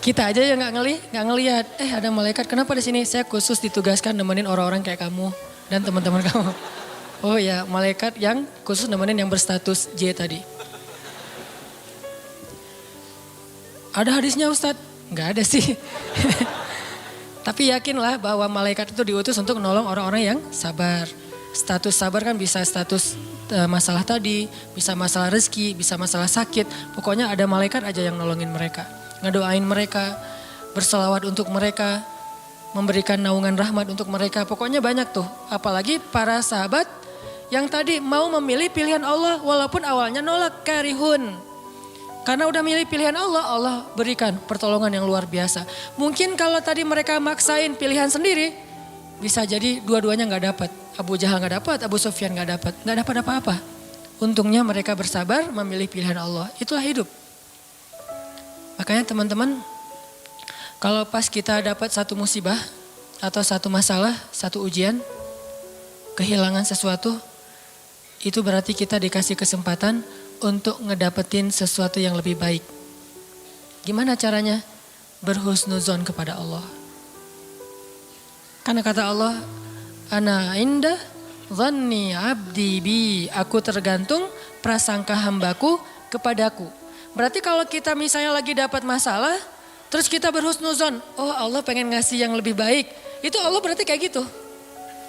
Speaker 1: Kita aja yang nggak ngelihat. Ada malaikat. Kenapa di sini? Saya khusus ditugaskan nemenin orang-orang kayak kamu dan teman-teman kamu. Oh ya, malaikat yang khusus nemenin yang berstatus J tadi. Ada hadisnya Ustadz? Nggak ada sih. Tapi yakinlah bahwa malaikat itu diutus untuk menolong orang-orang yang sabar. Status sabar kan bisa status masalah tadi, bisa masalah rezeki, bisa masalah sakit. Pokoknya ada malaikat aja yang nolongin mereka. Ngedoain mereka, berselawat untuk mereka, memberikan naungan rahmat untuk mereka. Pokoknya banyak tuh. Apalagi para sahabat yang tadi mau memilih pilihan Allah walaupun awalnya nolak, karihun. Karena udah milih pilihan Allah, Allah berikan pertolongan yang luar biasa. Mungkin kalau tadi mereka maksain pilihan sendiri, bisa jadi dua-duanya gak dapat. Abu Jahal gak dapat, Abu Sufyan gak dapat apa-apa. Untungnya mereka bersabar memilih pilihan Allah. Itulah hidup. Makanya teman-teman, kalau pas kita dapat satu musibah atau satu masalah, satu ujian, kehilangan sesuatu, itu berarti kita dikasih kesempatan untuk ngedapetin sesuatu yang lebih baik. Gimana caranya? Berhusnuzon kepada Allah. Karena kata Allah, ana inda dhanni abdi bi, aku tergantung prasangka hambaku kepadaku. Berarti kalau kita misalnya lagi dapat masalah, terus kita berhusnuzon, oh Allah pengen ngasih yang lebih baik. Itu Allah berarti kayak gitu.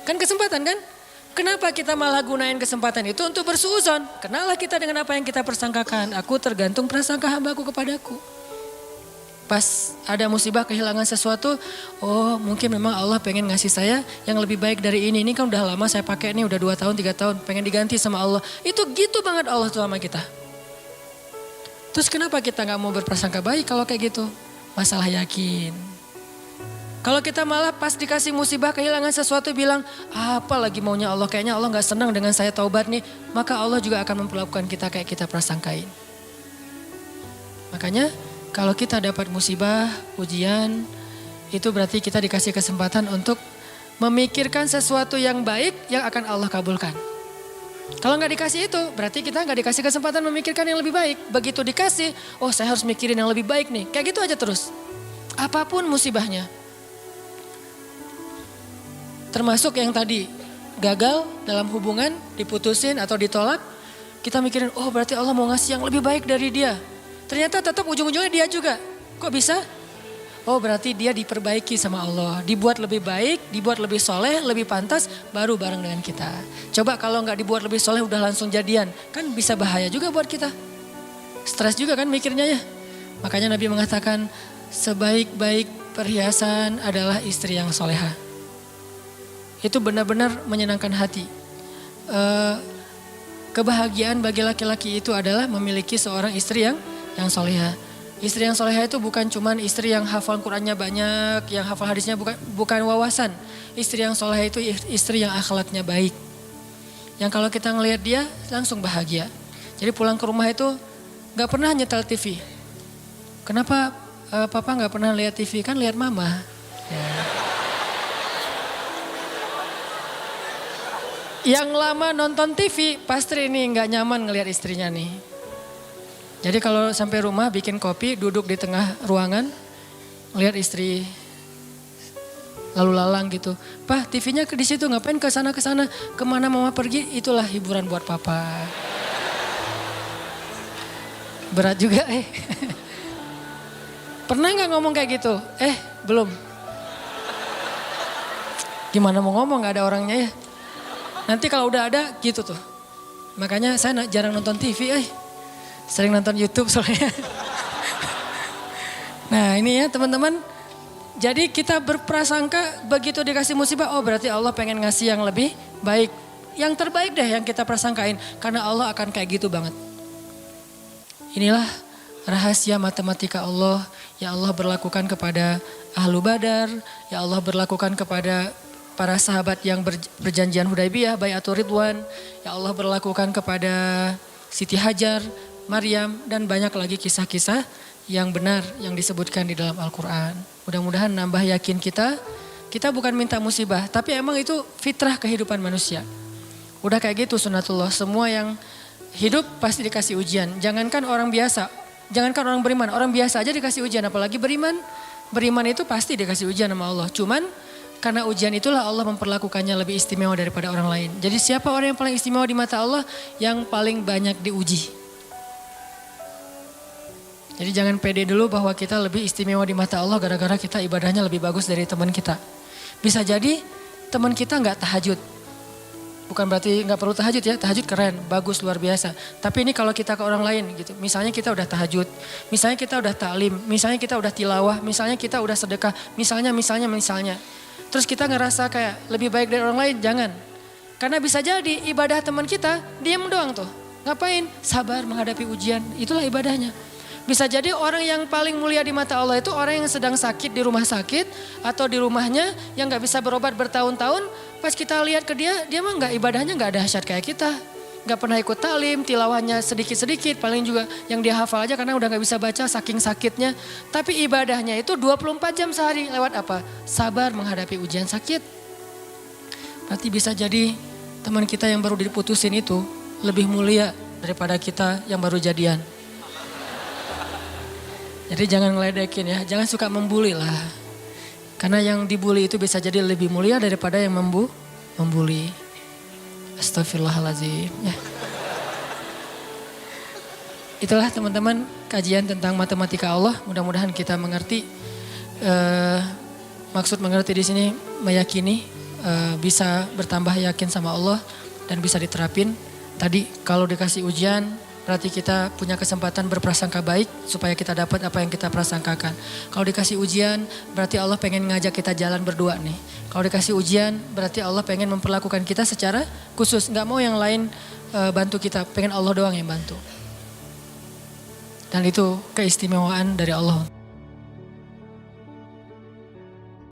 Speaker 1: Kan kesempatan kan? Kenapa kita malah gunain kesempatan itu untuk bersuuzon? Kenalah kita dengan apa yang kita persangkakan. Aku tergantung prasangka hambaku kepadaku. Pas ada musibah kehilangan sesuatu, oh mungkin memang Allah pengen ngasih saya yang lebih baik dari ini. Ini kan udah lama saya pakai nih, udah 2 tahun, 3 tahun, pengen diganti sama Allah. Itu gitu banget Allah tuh sama kita. Terus kenapa kita gak mau berprasangka baik kalau kayak gitu? Masalah yakin. Kalau kita malah pas dikasih musibah kehilangan sesuatu bilang, apa lagi maunya Allah, kayaknya Allah gak senang dengan saya taubat nih. Maka Allah juga akan memperlakukan kita kayak kita prasangkain. Makanya kalau kita dapat musibah, ujian, itu berarti kita dikasih kesempatan untuk memikirkan sesuatu yang baik yang akan Allah kabulkan. Kalau nggak dikasih itu, berarti kita nggak dikasih kesempatan memikirkan yang lebih baik. Begitu dikasih, oh saya harus mikirin yang lebih baik nih. Kayak gitu aja terus. Apapun musibahnya. Termasuk yang tadi gagal dalam hubungan, diputusin atau ditolak. Kita mikirin, oh berarti Allah mau ngasih yang lebih baik dari dia. Ternyata tetap ujung-ujungnya dia juga. Kok bisa? Oh berarti dia diperbaiki sama Allah. Dibuat lebih baik, dibuat lebih soleh, lebih pantas, baru bareng dengan kita. Coba kalau nggak dibuat lebih soleh udah langsung jadian. Kan bisa bahaya juga buat kita. Stres juga kan mikirnya ya. Makanya Nabi mengatakan sebaik-baik perhiasan adalah istri yang soleha. Itu benar-benar menyenangkan hati. Kebahagiaan bagi laki-laki itu adalah memiliki seorang istri yang soleha. Istri yang soleha itu bukan cuman istri yang hafal Qur'annya banyak, yang hafal hadisnya bukan wawasan. Istri yang soleha itu istri yang akhlaknya baik. Yang kalau kita ngelihat dia langsung bahagia. Jadi pulang ke rumah itu gak pernah nyetel TV. Kenapa papa gak pernah lihat TV? Kan lihat mama. Ya. Yang lama nonton TV pasti ini gak nyaman ngelihat istrinya nih. Jadi kalau sampai rumah bikin kopi, duduk di tengah ruangan, lihat istri lalu lalang gitu. Pak, TV-nya di situ, ngapain ke sana kemana mama pergi? Itulah hiburan buat papa. Berat juga Pernah nggak ngomong kayak gitu? Belum. Gimana mau ngomong, nggak ada orangnya ya. Nanti kalau udah ada gitu tuh. Makanya saya jarang nonton TV Sering nonton YouTube soalnya. Nah ini ya teman-teman. Jadi kita berprasangka begitu dikasih musibah, oh berarti Allah pengen ngasih yang lebih baik. Yang terbaik deh yang kita prasangkain. Karena Allah akan kayak gitu banget. Inilah rahasia matematika Allah. Ya Allah berlakukan kepada Ahlu Badar. Ya Allah berlakukan kepada para sahabat yang berjanjian Hudaybiyah, Bai'atul Ridwan. Ya Allah berlakukan kepada Siti Hajar, Maryam, dan banyak lagi kisah-kisah yang benar yang disebutkan di dalam Al-Quran. Mudah-mudahan nambah yakin kita bukan minta musibah, tapi emang itu fitrah kehidupan manusia. Udah kayak gitu sunatullah, semua yang hidup pasti dikasih ujian. Jangankan orang biasa, jangankan orang beriman, orang biasa aja dikasih ujian, apalagi beriman. Beriman itu pasti dikasih ujian sama Allah, cuman karena ujian itulah Allah memperlakukannya lebih istimewa daripada orang lain. Jadi siapa orang yang paling istimewa di mata Allah? Yang paling banyak diuji. Jadi jangan pede dulu bahwa kita lebih istimewa di mata Allah gara-gara kita ibadahnya lebih bagus dari teman kita. Bisa jadi teman kita nggak tahajud. Bukan berarti nggak perlu tahajud ya, tahajud keren, bagus, luar biasa. Tapi ini kalau kita ke orang lain gitu, misalnya kita udah tahajud, misalnya kita udah taklim, misalnya kita udah tilawah, misalnya kita udah sedekah, misalnya. Terus kita ngerasa kayak lebih baik dari orang lain, jangan. Karena bisa jadi ibadah teman kita, diam doang tuh. Ngapain? Sabar menghadapi ujian, itulah ibadahnya. Bisa jadi orang yang paling mulia di mata Allah itu orang yang sedang sakit di rumah sakit atau di rumahnya yang gak bisa berobat bertahun-tahun. Pas kita lihat ke dia mah gak, ibadahnya gak dahsyat kayak kita. Gak pernah ikut taklim, tilawahnya sedikit-sedikit, paling juga yang dia hafal aja karena udah gak bisa baca saking sakitnya. Tapi ibadahnya itu 24 jam sehari, lewat apa? Sabar menghadapi ujian sakit. Berarti bisa jadi teman kita yang baru diputusin itu lebih mulia daripada kita yang baru jadian. Jadi jangan ngeledekin ya, jangan suka membuli lah. Karena yang dibully itu bisa jadi lebih mulia daripada yang membuli. Astagfirullahaladzim. Ya. Itulah teman-teman kajian tentang matematika Allah. Mudah-mudahan kita mengerti. Maksud mengerti di sini meyakini, bisa bertambah yakin sama Allah dan bisa diterapin. Tadi kalau dikasih ujian, berarti kita punya kesempatan berprasangka baik supaya kita dapat apa yang kita prasangkakan. Kalau dikasih ujian berarti Allah pengen ngajak kita jalan berdua nih. Kalau dikasih ujian berarti Allah pengen memperlakukan kita secara khusus. Gak mau yang lain bantu kita, pengen Allah doang yang bantu. Dan itu keistimewaan dari Allah.